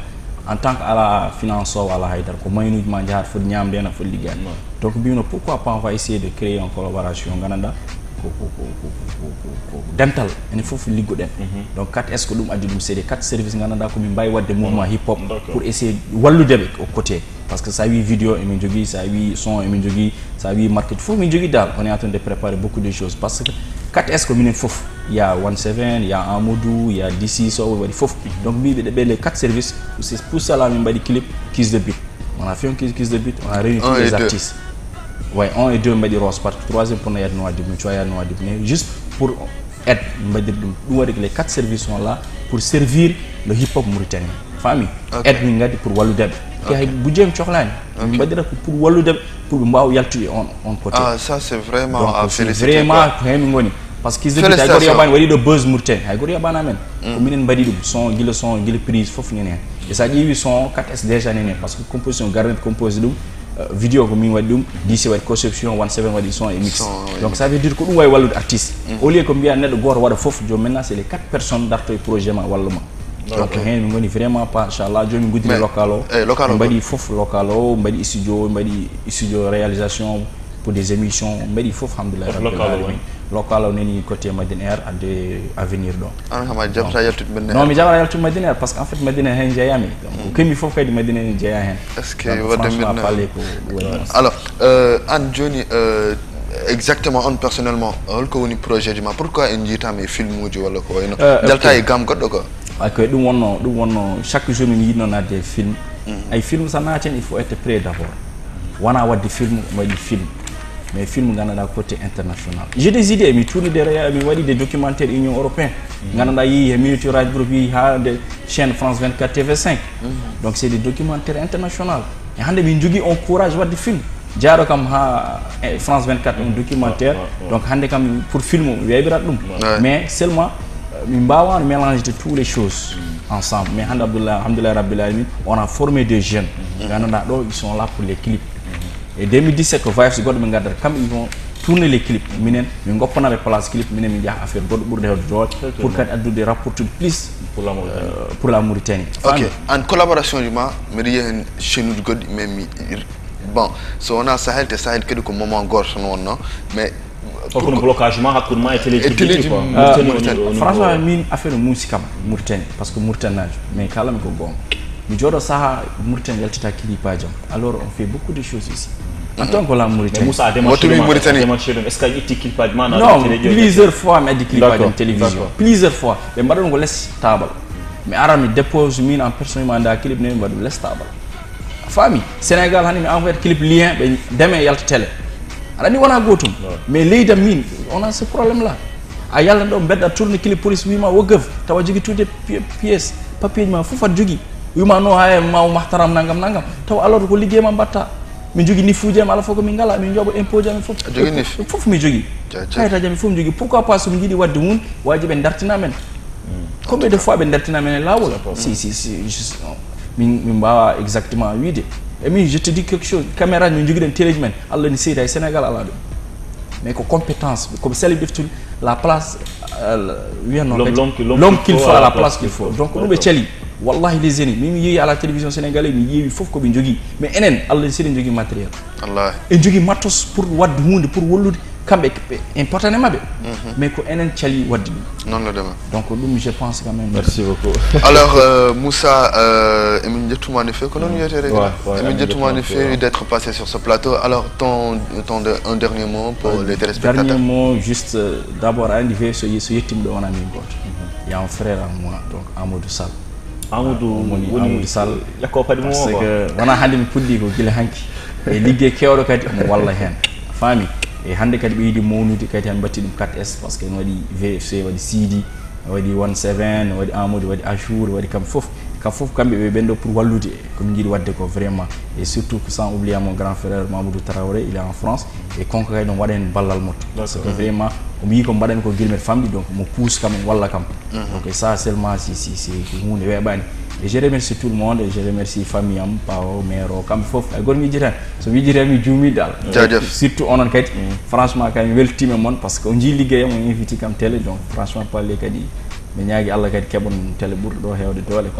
en tant que à la finance ou à la haïdar ko maynu ma jaar fo ñam dena fo ligade donc bino pourquoi pas on va essayer de créer une collaboration gananda dental il faut ligo den donc 4 est-ce que dum addi dum c'est des 4 services gananda ko mi bay wadde mouvement hip hop pour essayer wallude be au côté parce que ça oui vidéo et mi jogi ça oui son et mi jogi ça oui market faut mi jogi dal on est en train de préparer beaucoup de choses parce que 4 est-ce que minen fof il y a 17 il y a Amadou il y a DC so wadi fof donc bi les 4 services c'est pour ça là mi badi clip Kiss the Beat on a fait un Kiss the Beat on a réuni tous les artistes ouais 1 et 2 mbadi Rose part troisième pour na yad no wadi mi choya no wadi mais juste pour aide mbadi dum wadi les 4 services sont là pour servir le hip hop mauritanien famille aide mi ngadi pour walu deb kay bu jëm coxlani mbadi rek pour walu deb pour mbaw yaltu on côté ah ça c'est vraiment à féliciter vraiment hem ngoni parce que ils étaient gori yabani wadi de buzz mauritanien ay gori yabana men ko minen mbadi dum son gile prise fofu ngene et ça dit son 4S déjà nene parce que composition garnet compose dum vidéo ko min wadum DC wad conception 17 wadi son et mix donc ça veut dire que dum way wallude artiste au lieu que mbiya neddo goto wada fofu jo maintenant c'est les 4 personnes d'arto projet ma walluma donc hen ngoni vraiment pas inchallah jomi goudiri local o mbadi fof local o mbadi studio réalisation pour des émissions mbadi fof alhamdulillah local o neni côté Madine Air ade avenir do an xama jabta yaltu Madine non mi jabara yaltu Madine Air parce qu'en fait Madine hen jeyami donc kemi fof kadi Madine jeya hen est-ce que alors an joni exactement on personnellement holko woni projet dima pourquoi en jitami film uji wala ko wayno dalta e gam goddo ko ok dum wonno chaque jour mi yidno na des films ay film ça naten il faut être prêt d'abord wana wadde film wadi film mais film ganada côté international j'ai des idées mi tourne derrière mi wadi des documentaires union européenne ganada yi miniaturage groupe yi ha de chaîne France 24 TV5 donc c'est des documentaires international et hande mi jogi on courage wadde film jaaro kam ha France 24 un documentaire donc hande kam pour film webirat dum mais seulement mi mbawan mélanger de toutes les choses ensemble mais alhamdulillah rabbil alamin on a formé des jeunes ganada do ils sont là pour les clips et 2017 ko Vibes goddo mi gadar kam ils vont tourner les clips minen mi goppana be place clip minen mi jaha affaire goddo burde hewde dol pour kad addude rapport plus pour la Mauritanie ok en collaboration duma mi riyen chenu goddi même bon so on a Sahel te Sahel kedu ko moment gorge non mais aucun blocage ma hakuma et télé franchement min affaire musique am Mauritanie parce que Mauritanie mais kala mi ko gom mi jodo saha Mauritanie yaltita clipage alors on fait beaucoup de choses ici en tant que la Mauritanie Moussa a démarché est-ce qu'il y a été clipage non plusieurs fois mais dit clipage en télévision plusieurs fois mais madon ko laisse table mi ara mi dépose min en personne mi anda clip ne mi waɗum lestable famille Sénégal hani mi envoyé clip lien ɓe deme yalta télé aɗa andi wona gotum mais leyda min on a ce problème là a yalla ɗo bedɗa tourne clip police wima woggeuf tawa jogui tuude pièce papier ma fof aɗa jogui wima no ha maw mahtaram nangam nangam taw alors ko liggey ma mbatta min jogui nifuje am ala fof ko min ngala min jooɓo impôt jami fof mi jogui kayitaji jami fof mi jogui pourquoi pas somi jiiɗi wadde hunde waji ɓe dartina men combien de fois ɓe dartina men e lawol si min mbawa exactement wiide et min je te dis quelque chose caméra min jogui ɗen téléji men allah ni seyda e Sénégal ala ɗum mais ko compétence koɓe sali ɓeftude la place l'homme qu'il faut à la place qu'il faut donc ɗum ɓe cali wallahi les amis min mi yeeyi à la télévision sénégalais mi yeewi fof koɓe jogui mais enen allah ni seeɗen jogui matériel wallahi en jogui matos pour wadde hunde pour wallude kamɓe importane mabɓe mais ko enen cali wadde ɗum non le dema donc ɗum je pense quand même merci beaucoup alors Moussa emin jettuma no fewi ko noon wiyetere emin jettuma no fewi d'être passé sur ce plateau alors un dernier mot pour les téléspectateurs dernier mot juste d'abord andi fe so yettimi ɗo wona min goto il y a un frère à moi donc Amadou Sall Amadou Sall yakko padi mo parce que wona hande mi puɗɗi ko gila hanki e liggey kewɗo kadi omo walla hen faami e hande kadi ɓe yiiɗi mawnude kadi tan batti ɗum 4S parce que ne waɗi VFC waɗi Sidi waɗi 17 waɗi Amadou waɗi Achour waɗi kamɓe fof kamɓe ɓe ɓenɗo pour wallude komin jiiɗi wadde ko vraiment et surtout que sans oublier mon grand frère Mamadou Traoré il est en France et konko kadi ɗon waɗa hen ballal motto parce que vraiment omo yii ko mbaɗani ko guilmet famɗi donc mo pousse kam en walla kam donc ça seulement si hunde weeɓani et je remercie tout le monde et je remercie famille am pawo mère o kamɓe fof ay goto mi yejjitani so mi yejjitani mi juumi dal surtout onon kadi franchement kadi mi weltima moon par ce que o jii liggeyam o inviti kam télé donc franchement parler kadi mi ñaagui Allah kadi keɓon télé ɓurɗo ɗo hewde doole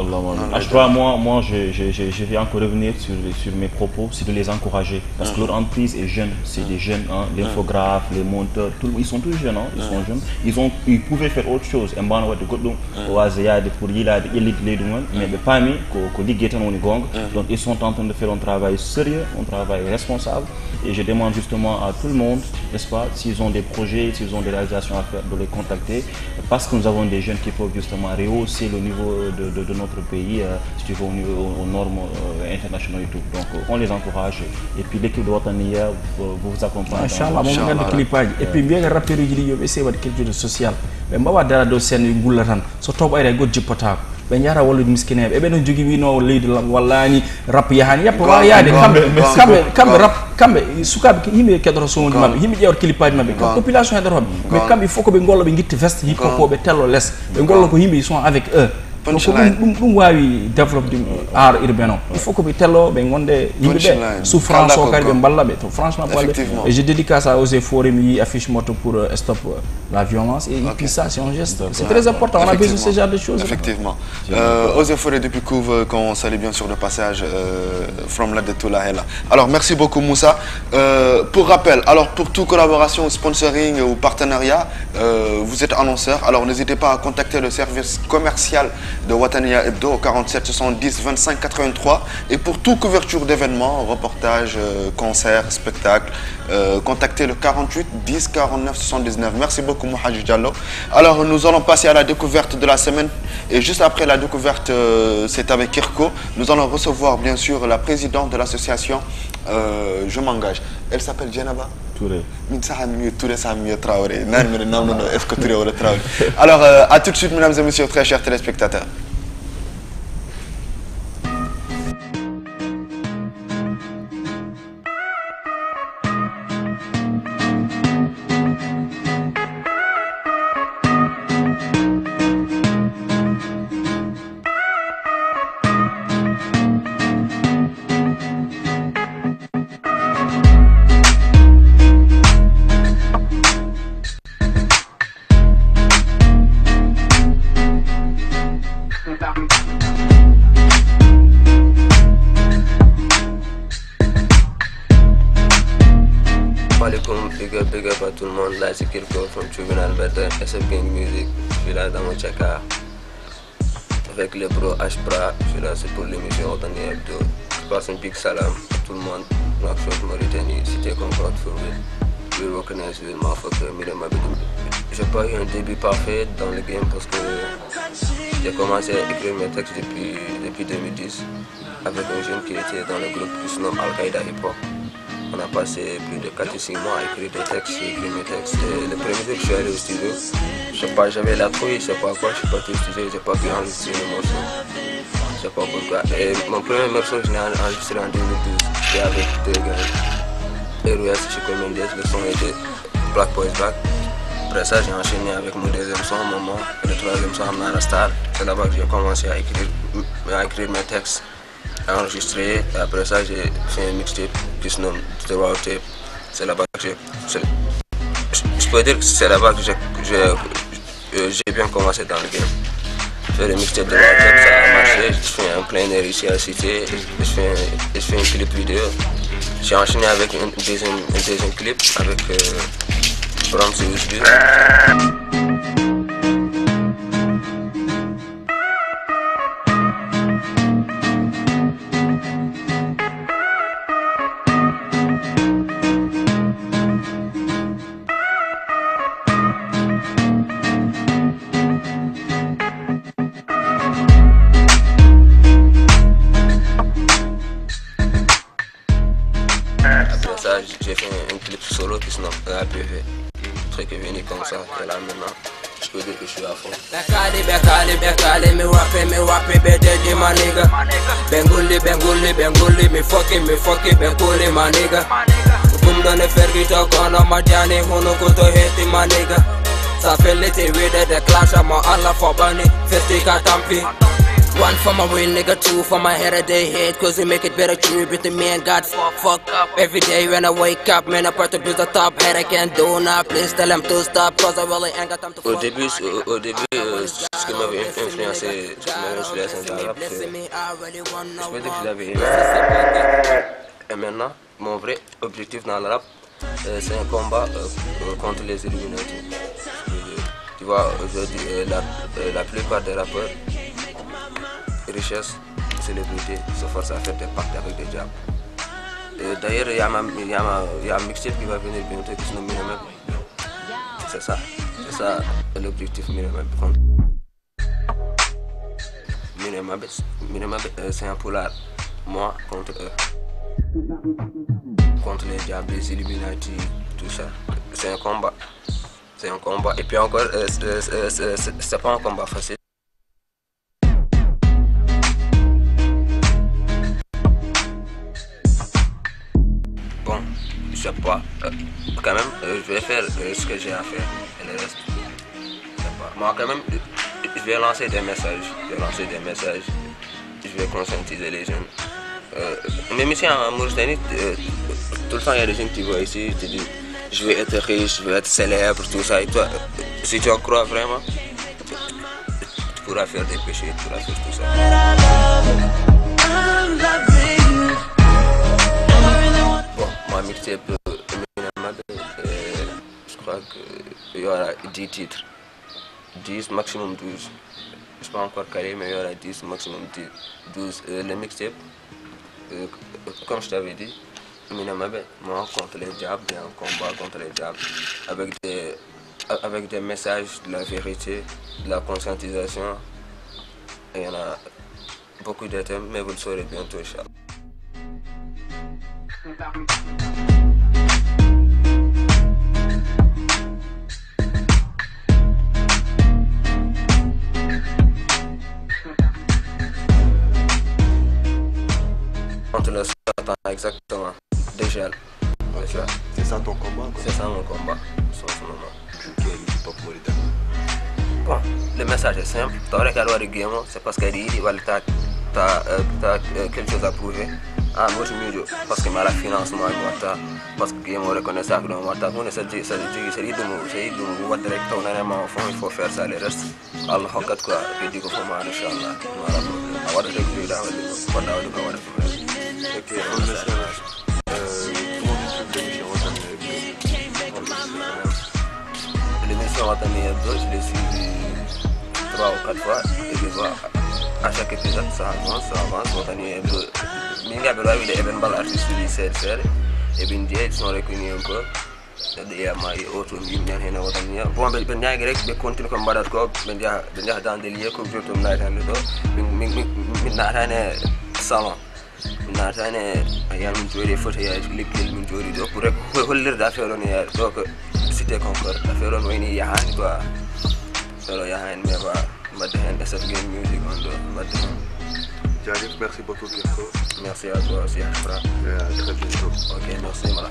je crois moi je vais encore revenir sur mes propos c'est de les encourager parce que leur entreprise est jeune c'est des jeunes hein, l'infographe les monteurs ils sont tous jeunes hein, ils sont jeunes ils pouvaient faire autre chose e mbano wadde goɗɗum o wasa yaade pour yilade ƴellide leydi mumen mais ɓe paami ko liggey tan woni gonga donc ils sont en train de faire un travail sérieux un travail responsable et je demande justement à tout le monde n'est-ce pas s'ils ont des projets s'ils ont des réalisations à faire de les contacter parce que nous avons des jeunes qui peuvent justement rehausser le niveau de notre pays si tu veux au niveau aux normes internationales et tout donc on les encourage et puis l'équipe de Wataniya vous accompagne inchallah moom gandi clipaji et puis mbiyaga rappeur uji ɗi yoɓe essaye waɗde quelque chose de social ɓe mbawa dara dow scène ɓe gulla tan so tooɓo ayre goto jippotako ɓe jara wallude miskineɓe eɓe ɗon jogui wino leydi wallani rap yahani yappa wawa yaade kamɓe rap kamɓe sukaɓe yimɓe keɗoto sondi mabɓe yimɓe ƴewata clipaji mabɓe population heɗotoɓe mais kamɓe il faut que ɓe golla ɓe guitta veste hip hop ɓe tello less ɓe golla ko yimɓe ils sont avec eux donc ɗum wawi développe art urbain o il faut que ɓe tello ɓe gonde yimɓeɓe souffrance o kadi ɓe ballaɓe to franchement parle et je dédicace à Osé Foré mi yi affiche moto pour stop la violence et puis ça c'est un geste c'est très important on a besoin de ce genre de choses effectivement Osé Foré depuis Couve qu'on salue bien sûr le passage from la de Toulahela alors merci beaucoup Moussa pour rappel alors pour toute collaboration sponsoring ou partenariat vous êtes annonceur alors n'hésitez pas à contacter le service commercial de Wataniya Hebdo 47 70 25 83 et pour toute couverture d'événements, reportages, concerts, spectacles, contactez le 48 10 49 79. Merci beaucoup Mouhadji Diallo. Alors nous allons passer à la découverte de la semaine et juste après la découverte c'est avec Kirko. Nous allons recevoir bien sûr la présidente de l'association Je m'engage. Elle s'appelle Djenaba Touré. Touré Traoré. Est-ce que Touré ou Traoré? Alors à tout de suite mesdames et messieurs, très chers téléspectateurs. Big up à tout le monde, là c'est Kirko from Tribunal Better, SF Gang Music, je suis là dans mon chaka avec le bro H-Pra, je suis là c'est pour l'émission Wataniya Hebdo. Je passe un big salam à tout le monde, Nouakchott, Mauritanie, Cité Concorde, Fourville, we recognize with motherfucker, Midem Abidou. J'ai pas eu un début parfait dans le game parce que J'ai commencé à écrire mes textes depuis 2010 avec un jeune qui était dans le groupe qui se nomme Al-Qaïda Hip Hop. On a passé plus de 4 ou 6 mois à écrire des textes, mes textes. Et le premier jour que je suis allé au studio, je sais pas, j'avais la trouille, je sais pas quoi, je suis parti au studio, j'ai pas pu enregistrer le morceau. Je sais pas pourquoi. Et mon premier morceau, je l'ai enregistré en 2012. C'était avec 2 gars. ROS, Chico Mendes, le son était Black Boys Back. Après ça, j'ai enchaîné avec mon deuxième son, Maman, et le troisième son, Amnara Star. C'est là-bas que j'ai commencé à écrire mes textes, à enregistrer. Et après ça, j'ai fait un mixtape qui se nomme The Raw Tape. C'est là-bas que je peux dire que c'est là-bas que j'ai bien commencé dans le game. Faire le mixtape de Raw Tape, ça a marché. Je fais un plein air ici à Cité. Je fais un clip vidéo. J'ai enchaîné avec un deuxième clip avec Brahms et Usbu. Après ça, j'ai fait un clip solo qui se nomme APV. Le truc est venu comme ça, et là maintenant, je peux dire que je suis à fond. Bekali, me rappe, BDD, my nigga. Benguli, me fucking, Benguli, my nigga. Kum donne fergito kono madiani, hunu kuto heti, my nigga. Ça fait l'été, with the clash, I'm alla for bunny, 50 katampi. 1 for my real nigga, 2 for my head of day head, cause we make it better, true, but the man got fucked up. Every day when I wake up, man, I part to build the top head, I can't do now, please tell him to stop, cause I really ain't got time to fuck. Au début, ce qui m'avait influencé dans le rap, je peux dire que je l'avais aimé. Et maintenant, mon vrai objectif dans le rap, c'est un combat contre les Illuminati. Tu vois, aujourd'hui, la plupart des rappeurs, richesse, célébrité, se forcent à faire des pactes avec des diables. D'ailleurs, il y a un mixtape qui va venir bientôt qui se nomme Minamab. C'est ça l'objectif Minamab. Minamab, c'est un polar, moi contre eux. Contre les diables, les Illuminati, tout ça. C'est un combat. Et puis encore, c'est pas un combat facile. Bon, je sais pas. Quand même, je vais faire ce que j'ai à faire. Et le reste, je sais pas. Moi, quand même, je vais lancer des messages. Je vais conscientiser les jeunes. Même ici en Mauritanie, tout le temps il y a des jeunes qui voient ici, qui disent je veux être riche, je veux être célèbre, tout ça. Et toi, si tu en crois vraiment, tu pourras faire des péchés, tu pourras faire tout ça. Bon, ma mixtape, je crois qu'il y aura 10 titres. 10, maximum 12. Je ne suis pas encore calé, mais il y aura 10, maximum 12. Le mixtape, comme je t'avais dit, Minamab, moi contre les diables, il y a un combat contre les diables avec des messages de la vérité, de la conscientisation. Et il y en a beaucoup de thèmes, mais vous le saurez bientôt, Inch'Allah. Contre le Satan, exactement. Déjà. Okay. C'est ça ton combat quoi? C'est ça mon combat, en ce moment. Quel hip-hop mauritanien? Bon, le message est simple. Tu as regardé le game, c'est parce que tu as quelque chose à prouver. Ah, moi je me dis, parce que ma financement est mort, parce que le game reconnaît ça que dans mon temps, c'est dit, il faut faire ça, le reste. Allah hakat quoi, il dit qu'il faut m'en Inch'Allah. Ok, on laisse l'émission Watani Hebdo, je l'ai suivi 3 ou 4 fois et je vois à chaque épisode ça avance, Watani Hebdo. Minga Bela, il est événement artiste du CLCR et bien ils sont reconnus un peu. yama e auto yimɓe hen o tan niya bon ɓe ñaagui rek ɓe continue ko mbaɗata ko ɓe jaha dans des lieux ko jotom naatande ɗo min naatani e salon min naatani e yan min jooɗi e fauteuil leggel min jooɗi ɗo pour rek hollirde affaire on yaade ɗo ko cité concorde affaire on wayni yahani quoi solo yahani mais ba mbadde hen SF Game Music on ɗo mbadde hen Jalif, merci beaucoup Kirko. Merci à toi aussi Ashra. À très bientôt. Ok, merci Malhaba.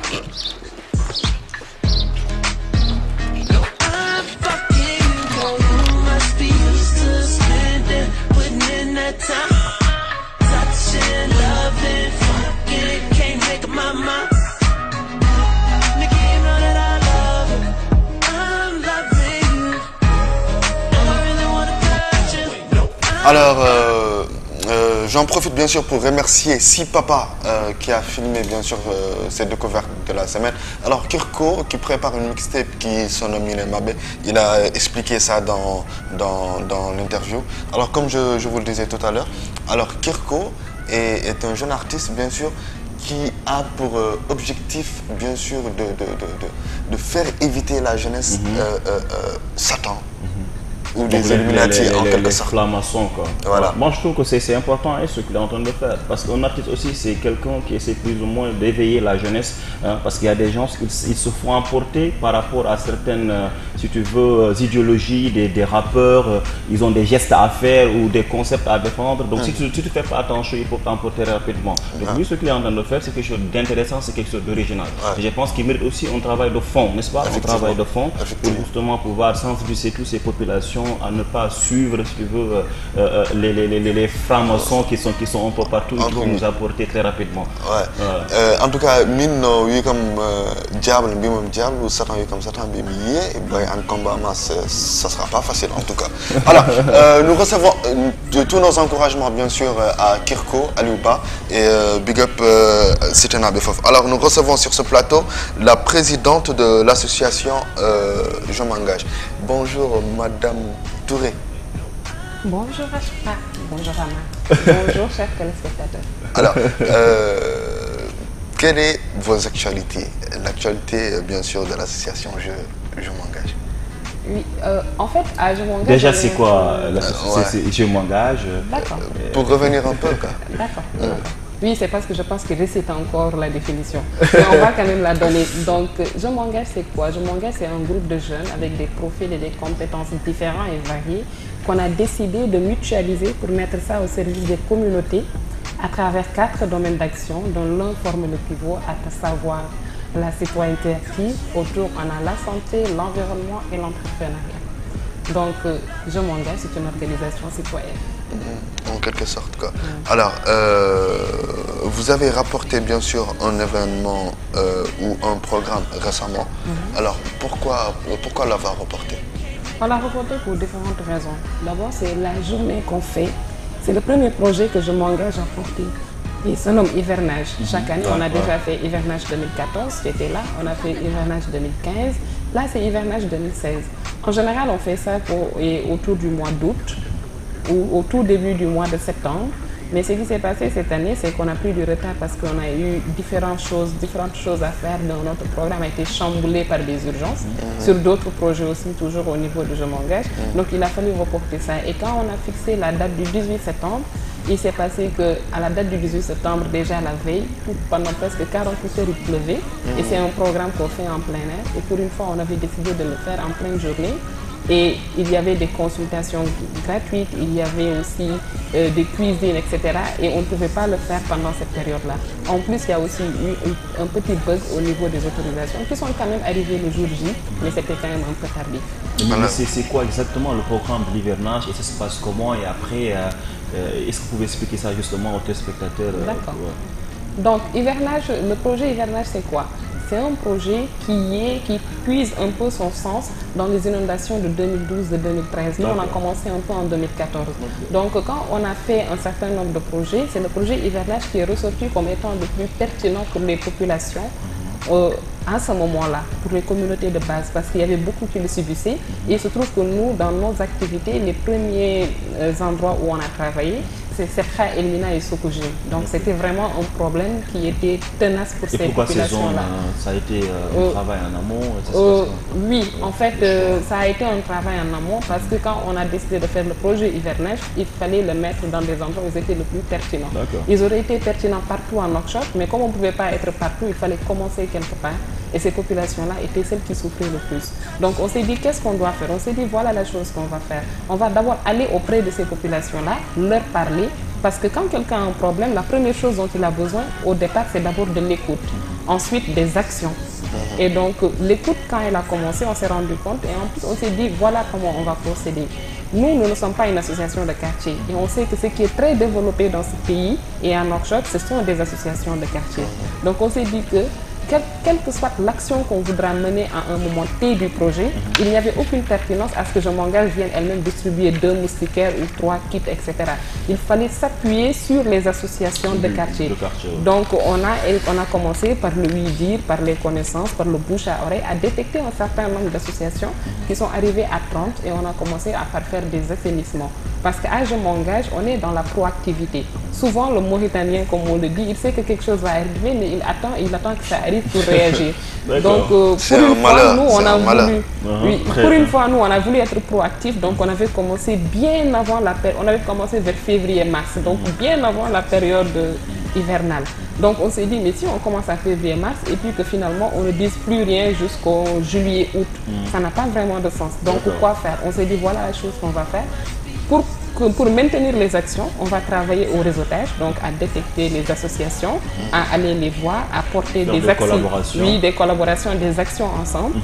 Alors, j'en profite bien sûr pour remercier Si Papa qui a filmé bien sûr cette découverte de la semaine. Alors Kirko qui prépare une mixtape qui se nomme Mabé, il a expliqué ça dans l'interview. Alors comme je vous le disais tout à l'heure, alors Kirko est un jeune artiste bien sûr qui a pour objectif bien sûr de faire éviter la jeunesse Satan. Ou des Illuminati en quelque sorte. Les francs-maçons quoi. Voilà. Moi je trouve que c'est important ce qu'il est en train de faire. Parce qu'un artiste aussi c'est quelqu'un qui essaie plus ou moins d'éveiller la jeunesse. Hein, parce qu'il y a des gens qui se font emporter par rapport à certaines, si tu veux, idéologies des rappeurs. Ils ont des gestes à faire ou des concepts à défendre. Donc si tu ne fais pas attention, il faut t'emporter rapidement. Donc lui ce qu'il est en train de faire c'est quelque chose d'intéressant, c'est quelque chose d'original. Et je pense qu'il mérite aussi un travail de fond, n'est-ce pas? Un travail de fond pour justement pouvoir sensibiliser toutes ces populations à ne pas suivre, si tu veux, les francs-maçons qui sont un peu partout et qui vont nous apporter très rapidement. Ouais. En tout cas, mine oui comme diable, diable ou Satan comme Satan, en combat, ça sera pas facile en tout cas. Alors, nous recevons tous nos encouragements bien sûr à Kirko, à Liouba et Big Up Sitena Befof. Alors, nous recevons sur ce plateau la présidente de l'association Je m'engage. Bonjour Madame Touré. Bonjour Ashra, bonjour Ama, bonjour chers téléspectateurs. Alors, quelles sont vos actualités? L'actualité bien sûr de l'association Je m'engage. Oui, en fait à Je m'engage... Déjà c'est quoi l'association Je m'engage? D'accord. Pour revenir un peu quoi. D'accord. Oui, c'est parce que je pense que c'est encore la définition. Mais on va quand même la donner. Donc, Je m'engage, c'est quoi? Je m'engage, c'est un groupe de jeunes avec des profils et des compétences différents et variés qu'on a décidé de mutualiser pour mettre ça au service des communautés à travers 4 domaines d'action, dont l'un forme le pivot, à savoir la citoyenneté active. Autour, on a la santé, l'environnement et l'entrepreneuriat. Donc, Je m'engage, c'est une organisation citoyenne. En quelque sorte quoi. Alors, vous avez rapporté bien sûr un événement ou un programme récemment. Alors, pourquoi l'avoir reporté? On l'a reporté pour différentes raisons. D'abord, c'est la journée qu'on fait. C'est le premier projet que Je m'engage à porter. Il se nomme Hivernage. Chaque année, on a déjà fait Hivernage 2014, qui était là. On a fait Hivernage 2015. Là, c'est Hivernage 2016. En général, on fait ça autour du mois d'août ou au tout début du mois de septembre. Mais ce qui s'est passé cette année, c'est qu'on a pris du retard parce qu'on a eu différentes choses à faire. Notre programme a été chamboulé par des urgences, sur d'autres projets aussi, toujours au niveau de Je m'engage. Donc il a fallu reporter ça. Et quand on a fixé la date du 18 septembre, il s'est passé qu'à la date du 18 septembre, déjà la veille, pendant presque 48 heures, il pleuvait. Et c'est un programme qu'on fait en plein air. Et pour une fois, on avait décidé de le faire en pleine journée. Et il y avait des consultations gratuites, il y avait aussi des cuisines, etc. Et on ne pouvait pas le faire pendant cette période-là. En plus, il y a aussi eu un petit bug au niveau des autorisations qui sont quand même arrivées le jour J, mais c'était quand même un peu tardif. C'est quoi exactement le programme de l'hivernage et ça se passe comment? Et après, est-ce que vous pouvez expliquer ça justement aux téléspectateurs? D'accord. Donc, le projet Hivernage, c'est quoi? C'est un projet qui puise un peu son sens dans les inondations de 2012 de 2013. Nous, on a commencé un peu en 2014. Donc, quand on a fait un certain nombre de projets, c'est le projet Hivernage qui est ressorti comme étant le plus pertinent pour les populations à ce moment-là, pour les communautés de base, parce qu'il y avait beaucoup qui le subissaient. Et il se trouve que nous, dans nos activités, les premiers endroits où on a travaillé, c'est Sepha, Elmina et Sokojim. Donc c'était vraiment un problème qui était tenace pour ces populations-là. Ça a été un travail en amont Oui, en fait, ça a été un travail en amont parce que quand on a décidé de faire le projet hivernage, il fallait le mettre dans des endroits où ils étaient le plus pertinents. Ils auraient été pertinents partout en Nouakchott, mais comme on ne pouvait pas être partout, il fallait commencer quelque part. Et ces populations-là étaient celles qui souffraient le plus. Donc on s'est dit, qu'est-ce qu'on doit faire? On s'est dit, voilà la chose qu'on va faire. On va d'abord aller auprès de ces populations-là, leur parler, parce que quand quelqu'un a un problème, la première chose dont il a besoin, au départ, c'est d'abord de l'écoute. Ensuite, des actions. Et donc, l'écoute, quand elle a commencé, on s'est rendu compte et en plus, on s'est dit, voilà comment on va procéder. Nous ne sommes pas une association de quartier et on sait que ce qui est très développé dans ce pays et en Nouakchott, ce sont des associations de quartier. Donc, on s'est dit que quelle que soit l'action qu'on voudra mener à un moment T du projet, il n'y avait aucune pertinence à ce que Je m'engage vienne elle-même distribuer 2 moustiquaires ou 3 kits, etc. Il fallait s'appuyer sur les associations de quartier. Donc on a commencé par le oui-dire, par les connaissances, par le bouche à oreille, à détecter un certain nombre d'associations qui sont arrivées à 30 et on a commencé à faire des assainissements. Parce qu'à Je m'engage, on est dans la proactivité. Souvent, le Mauritanien, comme on le dit, il sait que quelque chose va arriver, mais il attend que ça arrive pour réagir. Donc, pour une fois, nous, on a voulu être proactifs. Donc, on avait commencé bien avant la période. On avait commencé vers février-mars, donc bien avant la période hivernale. Donc, on s'est dit, mais si on commence à février-mars et puis que finalement, on ne dise plus rien jusqu'au juillet-août, ça n'a pas vraiment de sens. Donc, quoi faire? On s'est dit, voilà la chose qu'on va faire. Pour maintenir les actions, on va travailler au réseautage, donc à détecter les associations, à aller les voir, à porter des actions, des collaborations, des actions ensemble.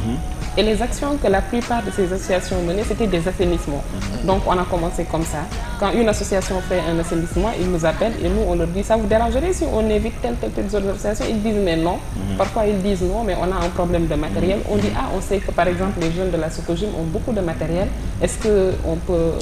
Et les actions que la plupart de ces associations menaient, c'était des assainissements. Donc on a commencé comme ça. Quand une association fait un assainissement, ils nous appellent et nous on leur dit, ça vous dérangerait si on évite telle association? Ils disent mais non. Parfois ils disent non, mais on a un problème de matériel. On dit, on sait que par exemple les jeunes de la Sokojim ont beaucoup de matériel. Est-ce qu'on peut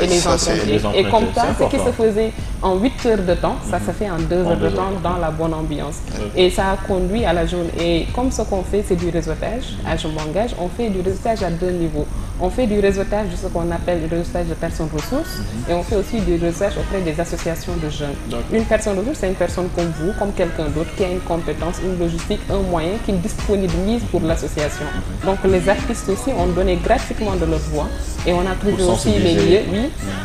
les emprunter? Et comme ça, ce qui se faisait en 8 heures de temps, ça se fait en 2 heures de temps dans la bonne ambiance. Et ça a conduit à la journée. Et comme ce qu'on fait, c'est du réseautage, Je m'engage, on fait du réseautage à 2 niveaux. On fait du réseautage de ce qu'on appelle le réseautage de personnes ressources et on fait aussi du réseautage auprès des associations de jeunes. Une personne ressource, c'est une personne comme vous, comme quelqu'un d'autre qui a une compétence, une logistique, un moyen qu'il disponibilise pour l'association. Donc les artistes aussi ont donné gratuitement de leur voix et on a trouvé aussi les lieux,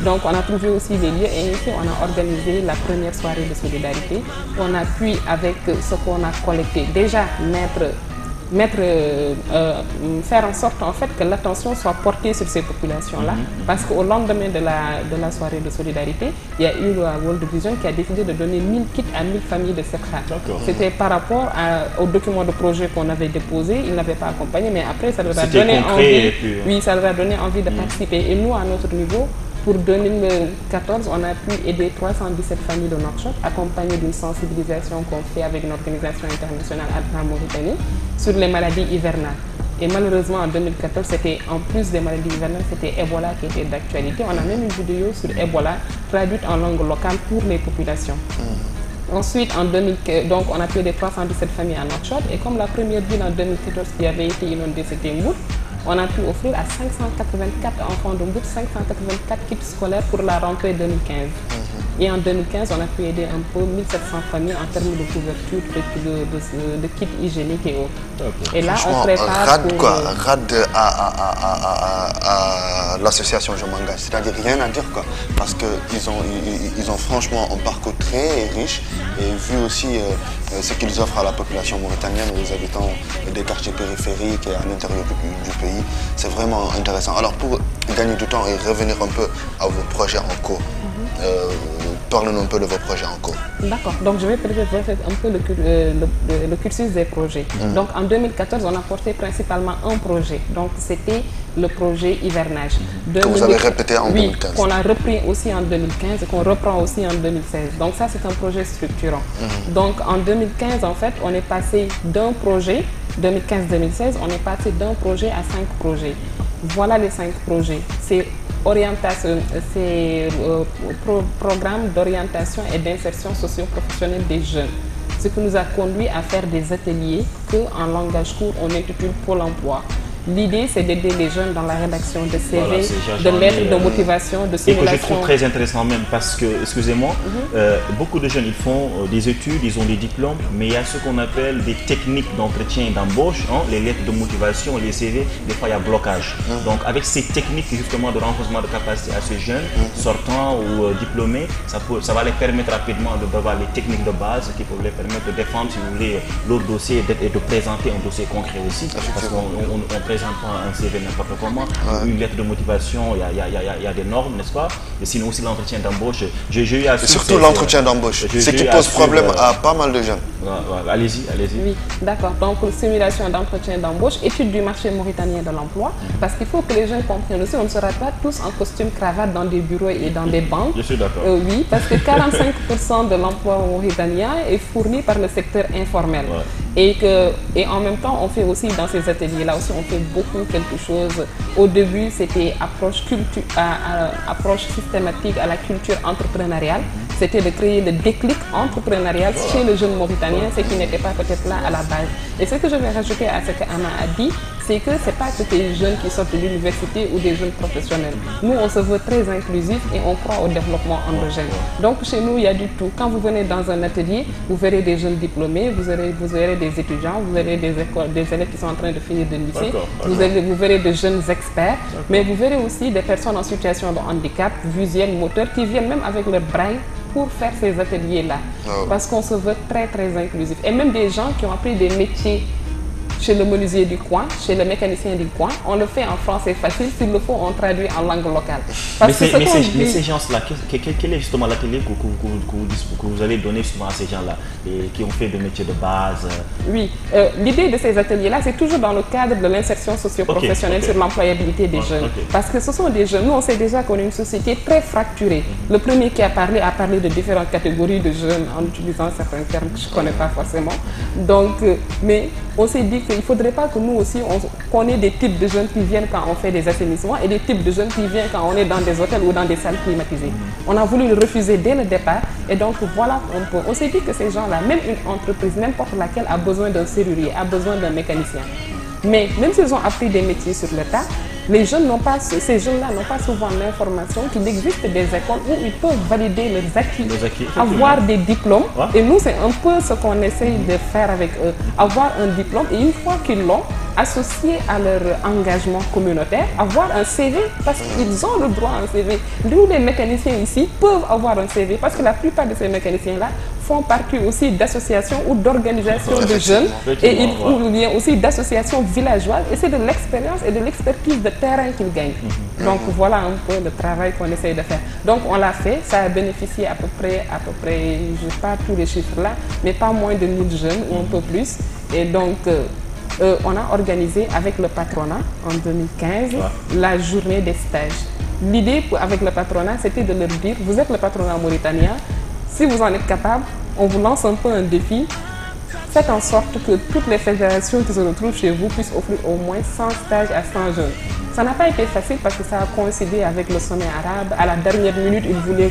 donc on a trouvé aussi les lieux et ici on a organisé la première soirée de solidarité. On a pu, avec ce qu'on a collecté, déjà faire en sorte en fait que l'attention soit portée sur ces populations-là, parce qu'au lendemain de la soirée de solidarité, il y a eu la World Vision qui a décidé de donner 1000 kits à 1000 familles de Sepha. C'était par rapport au document de projet qu'on avait déposé, ils n'avaient pas accompagné, mais après ça leur a donné envie, ça leur a donné envie de participer. Et nous, à notre niveau, pour 2014, on a pu aider 317 familles de Nouakchott, accompagnées d'une sensibilisation qu'on fait avec une organisation internationale à Mauritanie sur les maladies hivernales. Et malheureusement, en 2014, c'était en plus des maladies hivernales, c'était Ebola qui était d'actualité. On a même une vidéo sur Ebola traduite en langue locale pour les populations. Ensuite, en 2015, donc on a pu aider 317 familles à Nouakchott. Et comme la première ville en 2014 qui avait été inondée, c'était Mbour, on a pu offrir à 584 enfants de Mbour 584 kits scolaires pour la rentrée 2015. Et en 2015, on a pu aider un peu 1700 familles en termes de couverture de kits hygiéniques et autres. Et là, on prépare rade à l'association Je m'engage, c'est-à-dire rien à dire quoi, parce qu'ils ont franchement un parcours très riche et vu aussi ce qu'ils offrent à la population mauritanienne, aux habitants des quartiers périphériques et à l'intérieur du pays, c'est vraiment intéressant. Alors pour gagner du temps et revenir un peu à vos projets en cours, parlez-nous un peu de vos projets en cours. D'accord, donc je vais peut-être refaire un peu le cursus des projets. Donc en 2014, on a porté principalement un projet, donc c'était le projet hivernage. Que vous avez répété en 2015. Qu'on a repris aussi en 2015 et qu'on reprend aussi en 2016. Donc ça, c'est un projet structurant. Donc en 2015, en fait, on est passé d'un projet, 2015-2016, on est passé d'un projet à 5 projets. Voilà les 5 projets. C'est programme d'orientation et d'insertion socio-professionnelle des jeunes. Ce qui nous a conduit à faire des ateliers qu'en langage court, on intitule Pôle emploi. L'idée, c'est d'aider les jeunes dans la rédaction de CV, de lettres de motivation, de simulation. Et que je trouve très intéressant même parce que, excusez-moi, beaucoup de jeunes, ils font des études, ils ont des diplômes, mais il y a ce qu'on appelle des techniques d'entretien et d'embauche, hein, les lettres de motivation, les CV, des fois il y a blocage. Donc avec ces techniques justement de renforcement de capacité à ces jeunes, sortants ou diplômés, ça va les permettre rapidement d'avoir les techniques de base qui peuvent les permettre de défendre, si vous voulez, leur dossier et de présenter un dossier concret aussi. Parce qu'on ne présente pas un CV n'importe comment. Une lettre de motivation, il y a des normes, n'est-ce pas? Et sinon aussi l'entretien d'embauche. J'ai eu à surtout l'entretien d'embauche, c'est qui pose problème à pas mal de jeunes. Allez-y. Oui, d'accord. Donc simulation d'entretien d'embauche, étude du marché mauritanien de l'emploi, parce qu'il faut que les jeunes comprennent aussi, on ne sera pas tous en costume cravate dans des bureaux et dans des banques. Je suis d'accord. Oui, parce que 45% de l'emploi mauritanien est fourni par le secteur informel. Et en même temps, on fait aussi dans ces ateliers-là aussi, on fait beaucoup quelque chose. Au début, c'était approche systématique à la culture entrepreneuriale. C'était de créer le déclic entrepreneurial chez le jeune mauritanien, ce qui n'était pas peut-être là à la base. Et ce que je vais rajouter à ce qu'Anna a dit, c'est que ce n'est pas que des jeunes qui sortent de l'université ou des jeunes professionnels. Nous, on se veut très inclusif et on croit au développement endogène. Donc chez nous, il y a du tout. Quand vous venez dans un atelier, vous verrez des jeunes diplômés, vous verrez des étudiants, vous verrez des élèves qui sont en train de finir de lycée, vous verrez des jeunes experts, mais vous verrez aussi des personnes en situation de handicap, visuel, moteur, qui viennent même avec leur braille pour faire ces ateliers-là. Parce qu'on se veut très très inclusif. Et même des gens qui ont appris des métiers chez le menuisier du coin, chez le mécanicien du coin, on le fait en français facile, s'il le faut, on traduit en langue locale. Mais ces gens-là, quel est justement l'atelier que vous allez donner justement à ces gens-là, qui ont fait des métiers de base? Oui, l'idée de ces ateliers-là, c'est toujours dans le cadre de l'insertion socio-professionnelle sur l'employabilité des jeunes. Parce que ce sont des jeunes, nous on sait déjà qu'on est une société très fracturée. Le premier qui a parlé de différentes catégories de jeunes en utilisant certains termes que je ne connais pas forcément. Donc, mais on s'est dit qu'il ne faudrait pas que nous aussi, qu'on ait des types de jeunes qui viennent quand on fait des assainissements et des types de jeunes qui viennent quand on est dans des hôtels ou dans des salles climatisées. On a voulu le refuser dès le départ et donc voilà, on s'est dit que ces gens-là, même une entreprise, n'importe laquelle, a besoin d'un serrurier, a besoin d'un mécanicien. Mais même s'ils ont appris des métiers sur le tas, ces jeunes-là n'ont pas souvent l'information qu'il existe des écoles où ils peuvent valider leurs acquis, avoir des diplômes. Et nous, c'est un peu ce qu'on essaye de faire avec eux. Avoir un diplôme et une fois qu'ils l'ont, associé à leur engagement communautaire, avoir un CV parce qu'ils ont le droit à un CV. Nous, les mécaniciens ici, peuvent avoir un CV parce que la plupart de ces mécaniciens-là font partie aussi d'associations ou d'organisations de jeunes et il y a aussi d'associations villageoises et c'est de l'expérience et de l'expertise de terrain qu'ils gagnent. Donc voilà un peu le travail qu'on essaye de faire. Donc on l'a fait, ça a bénéficié à peu près, je ne sais pas tous les chiffres là, mais pas moins de 1000 jeunes ou un peu plus. Et donc on a organisé avec le patronat en 2015 la journée des stages. L'idée avec le patronat, c'était de leur dire, vous êtes le patronat mauritanien, si vous en êtes capable, on vous lance un peu un défi. Faites en sorte que toutes les fédérations qui se retrouvent chez vous puissent offrir au moins 100 stages à 100 jeunes. Ça n'a pas été facile parce que ça a coïncidé avec le sommet arabe. À la dernière minute, ils voulaient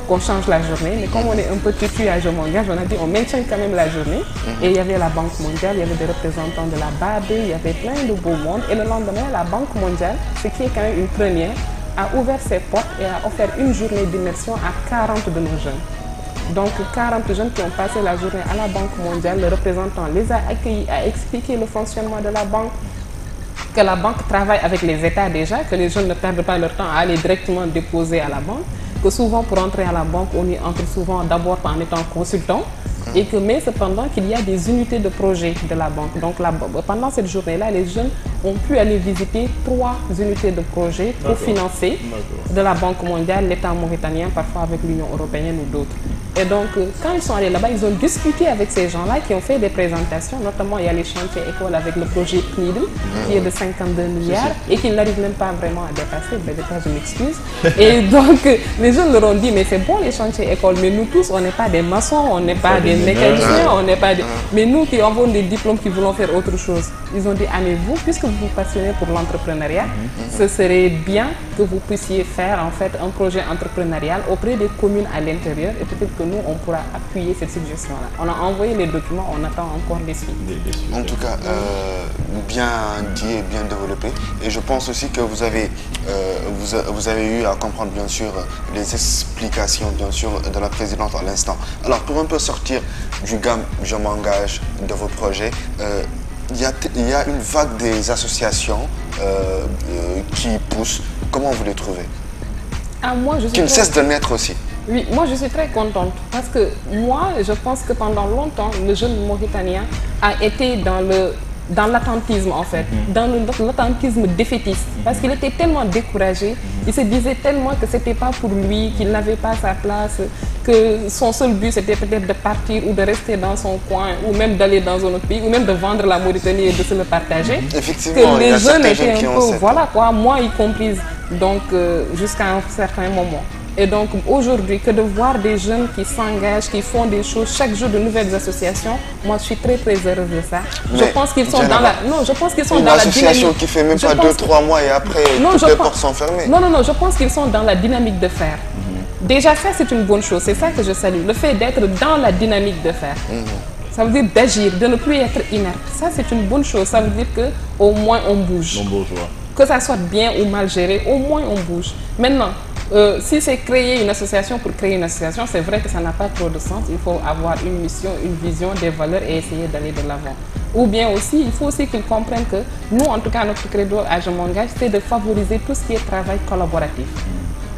qu'on change la journée. Mais comme on est un peu têtu à Je m'engage, on a dit on maintient quand même la journée. Et il y avait la Banque mondiale, il y avait des représentants de la BAD, il y avait plein de beaux mondes. Et le lendemain, la Banque mondiale, ce qui est quand même une première, a ouvert ses portes et a offert une journée d'immersion à 40 de nos jeunes. Donc 40 jeunes qui ont passé la journée à la Banque mondiale, le représentant les a accueillis, a expliqué le fonctionnement de la banque, que la banque travaille avec les États déjà, que les jeunes ne perdent pas leur temps à aller directement déposer à la banque, que souvent pour entrer à la banque, on y entre souvent d'abord en étant consultant, et que, mais cependant qu'il y a des unités de projet de la banque. Donc pendant cette journée-là, les jeunes ont pu aller visiter 3 unités de projet pour financer de la Banque mondiale, l'État mauritanien, parfois avec l'Union européenne ou d'autres. Et donc, quand ils sont allés là-bas, ils ont discuté avec ces gens-là qui ont fait des présentations. Notamment, il y a les chantiers écoles avec le projet PNIDL, qui est de 52 milliards et qui n'arrive même pas vraiment à dépasser. Mais je m'excuse. Et donc, les jeunes leur ont dit, mais c'est bon les chantiers écoles, mais nous tous, on n'est pas des maçons, on n'est pas des mécaniciens, on n'est pas des... Mais nous qui avons des diplômes, qui voulons faire autre chose. Ils ont dit, ah mais vous, puisque vous vous passionnez pour l'entrepreneuriat, ce serait bien que vous puissiez faire en fait un projet entrepreneurial auprès des communes à l'intérieur et peut-être que que nous, on pourra appuyer cette suggestion-là. On a envoyé les documents, on attend encore les suites. En tout cas, bien dit et bien développé. Et je pense aussi que vous avez eu à comprendre, bien sûr, les explications, bien sûr, de la présidente à l'instant. Alors, pour un peu sortir du gamme Je m'engage de vos projets, il y a une vague des associations qui poussent. Comment vous les trouvez? Moi, je suis qui ne cessent de naître aussi. Oui, moi je suis très contente parce que moi, je pense que pendant longtemps, le jeune mauritanien a été dans l'attentisme en fait, dans l'attentisme défaitiste, parce qu'il était tellement découragé, il se disait tellement que c'était pas pour lui, qu'il n'avait pas sa place, que son seul but c'était peut-être de partir ou de rester dans son coin, ou même d'aller dans un autre pays, ou même de vendre la Mauritanie et de se le partager. Effectivement, que les jeunes étaient un peu, cette... voilà quoi, moi y compris, donc jusqu'à un certain moment. Et donc aujourd'hui, que de voir des jeunes qui s'engagent, qui font des choses, chaque jour de nouvelles associations, moi je suis très heureuse de ça. Mais je pense qu'ils sont dans la... Non, je pense qu'ils sont dans la dynamique... Une association qui fait même pas 2-3 mois et après toutes les portes sont fermées. Non, je pense qu'ils sont dans la dynamique de faire. Déjà ça c'est une bonne chose, c'est ça que je salue, le fait d'être dans la dynamique de faire. Ça veut dire d'agir, de ne plus être inerte. Ça c'est une bonne chose, ça veut dire qu'au moins on bouge. On bouge, ouais. Que ça soit bien ou mal géré, au moins on bouge. Maintenant, si c'est créer une association pour créer une association, c'est vrai que ça n'a pas trop de sens. Il faut avoir une mission, une vision, des valeurs et essayer d'aller de l'avant. Ou bien aussi, il faut aussi qu'ils comprennent que nous, en tout cas, notre credo à Je m'engage, c'est de favoriser tout ce qui est travail collaboratif.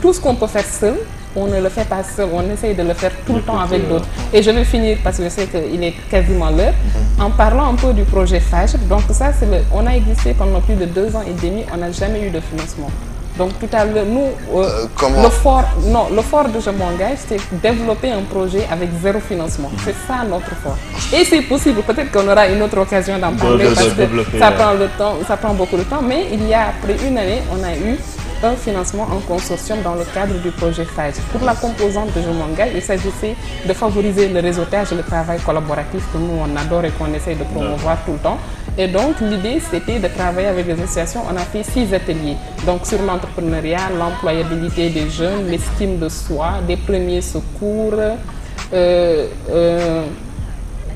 Tout ce qu'on peut faire seul, on ne le fait pas seul, on essaye de le faire tout le temps avec d'autres. Et je vais finir, parce que je sais qu'il est quasiment l'heure, en parlant un peu du projet FAGE. Donc ça, on a existé pendant plus de 2 ans et demi, on n'a jamais eu de financement. Donc tout à l'heure, nous, le fort de Je m'engage, c'est développer un projet avec 0 financement. C'est ça notre fort. Et c'est possible, peut-être qu'on aura une autre occasion d'en parler parce que ça prend le temps, ça prend beaucoup de temps. Mais il y a, après une année, on a eu un financement en consortium dans le cadre du projet FAGE. Pour la composante de Je m'engage, il s'agissait de favoriser le réseautage et le travail collaboratif que nous on adore et qu'on essaye de promouvoir tout le temps. Et donc l'idée c'était de travailler avec les associations. On a fait 6 ateliers. Donc sur l'entrepreneuriat, l'employabilité des jeunes, l'estime de soi, des premiers secours,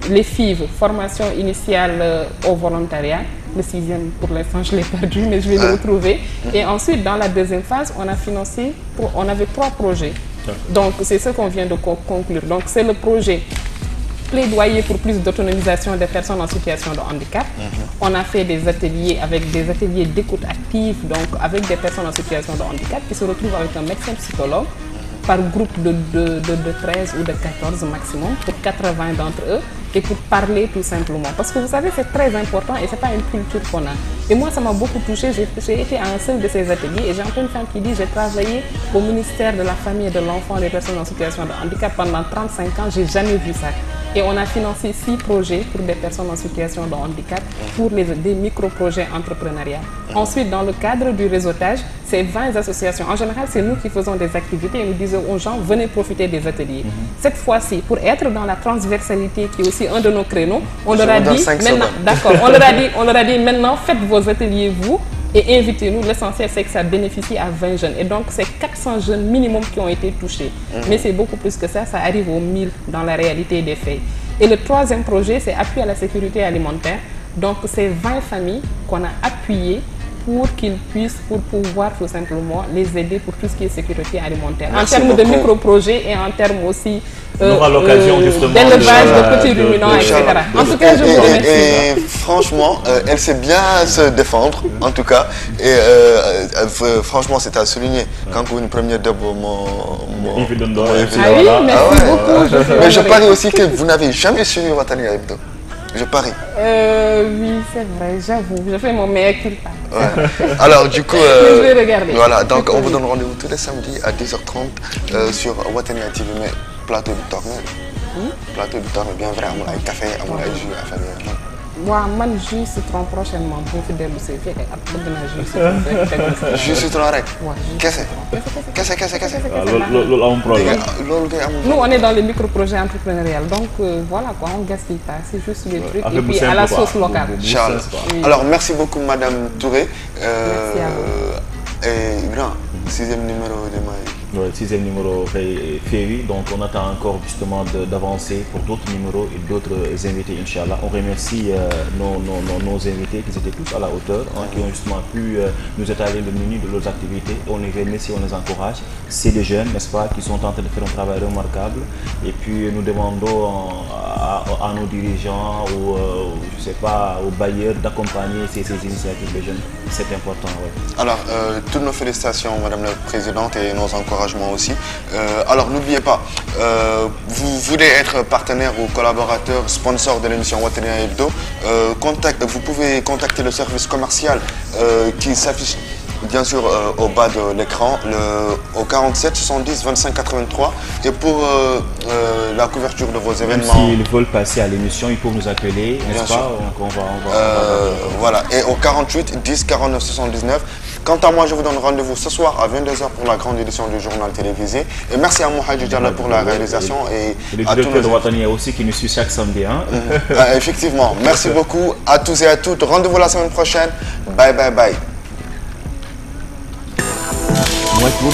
les FIV, formation initiale au volontariat. Le 6e, pour l'instant, je l'ai perdu, mais je vais le retrouver. Et ensuite, dans la deuxième phase, on a financé, on avait 3 projets. Donc, c'est ce qu'on vient de conclure. Donc, c'est le projet plaidoyer pour plus d'autonomisation des personnes en situation de handicap. On a fait des ateliers avec des ateliers d'écoute active, donc avec des personnes en situation de handicap qui se retrouvent avec un médecin psychologue par groupe de 13 ou de 14 maximum, pour 80 d'entre eux, et pour parler tout simplement. Parce que vous savez, c'est très important et ce n'est pas une culture qu'on a. Et moi, ça m'a beaucoup touchée. J'ai été à un seul de ces ateliers et j'ai entendu une femme qui dit « J'ai travaillé au ministère de la Famille et de l'Enfant et des personnes en situation de handicap pendant 35 ans, j'ai jamais vu ça. » Et on a financé 6 projets pour des personnes en situation de handicap, pour des micro-projets entrepreneuriaux. Ensuite, dans le cadre du réseautage, c'est 20 associations. En général, c'est nous qui faisons des activités et nous disons aux gens, venez profiter des ateliers. Cette fois-ci, pour être dans la transversalité qui est aussi un de nos créneaux, on leur a dit, maintenant, d'accord, on leur a dit maintenant, faites vos ateliers vous et invitez-nous. L'essentiel, c'est que ça bénéficie à 20 jeunes. Et donc, c'est 400 jeunes minimum qui ont été touchés. Mais c'est beaucoup plus que ça arrive aux 1000 dans la réalité des faits. Et le 3e projet, c'est appui à la sécurité alimentaire. Donc, c'est 20 familles qu'on a appuyées pour qu'ils puissent, pour pouvoir tout simplement les aider pour tout ce qui est sécurité alimentaire. En termes de micro-projets et en termes aussi d'élevage de petits ruminants, etc. En tout cas, je vous remercie. Et franchement, elle sait bien se défendre, en tout cas. Et franchement, c'est à souligner. Quand vous une première de mon merci beaucoup. Mais je parie aussi que vous n'avez jamais suivi Watani Hebdo. Je parie. Oui, c'est vrai, j'avoue. Je fais mon meilleur culpa. Ouais. Alors, du coup, je vais regarder. Voilà, donc on vous donne rendez-vous tous les samedis à 10h30 sur Watani TV, mais plateau du Tornel. Plateau du Tornel, bien vrai, on a un café, on a un jus à faire. Moi, man, jus citron prochainement pour faire des lucés. Jus citron rek. Qu'est-ce Nous, on est dans les micro-projets entrepreneuriaux. Donc, voilà quoi, on gaspille pas. C'est juste les trucs. Et puis à la sauce locale. Alors, merci beaucoup, Madame Touré. Merci à vous. Et grand, 6e numéro de Maï. Le 6e numéro fait, donc on attend encore justement d'avancer pour d'autres numéros et d'autres invités, Inch'Allah. On remercie nos invités qui étaient tous à la hauteur, qui ont justement pu nous étaler le menu de leurs activités. On les remercie, on les encourage. C'est des jeunes, n'est-ce pas, qui sont en train de faire un travail remarquable. Et puis nous demandons à nos dirigeants ou je sais pas, aux bailleurs d'accompagner ces initiatives de jeunes. C'est important. Ouais. Alors, toutes nos félicitations, Madame la Présidente, et nos encouragements aussi. Alors, n'oubliez pas, vous voulez être partenaire ou collaborateur, sponsor de l'émission Watania Hebdo, vous pouvez contacter le service commercial qui s'affiche bien sûr au bas de l'écran, au 47 70 25 83. Et pour la couverture de vos événements... Même s'ils veulent passer à l'émission, ils peuvent nous appeler, n'est-ce pas? Donc voilà, et au 48 10 49 79. Quant à moi, je vous donne rendez-vous ce soir à 22h pour la grande édition du journal télévisé. Et merci à Mouhadji Diallo pour la réalisation. Et le directeur de Watania aussi qui nous suit chaque samedi. Hein? Effectivement, merci beaucoup à tous et à toutes. Rendez-vous la semaine prochaine. Bye bye bye. Moi, je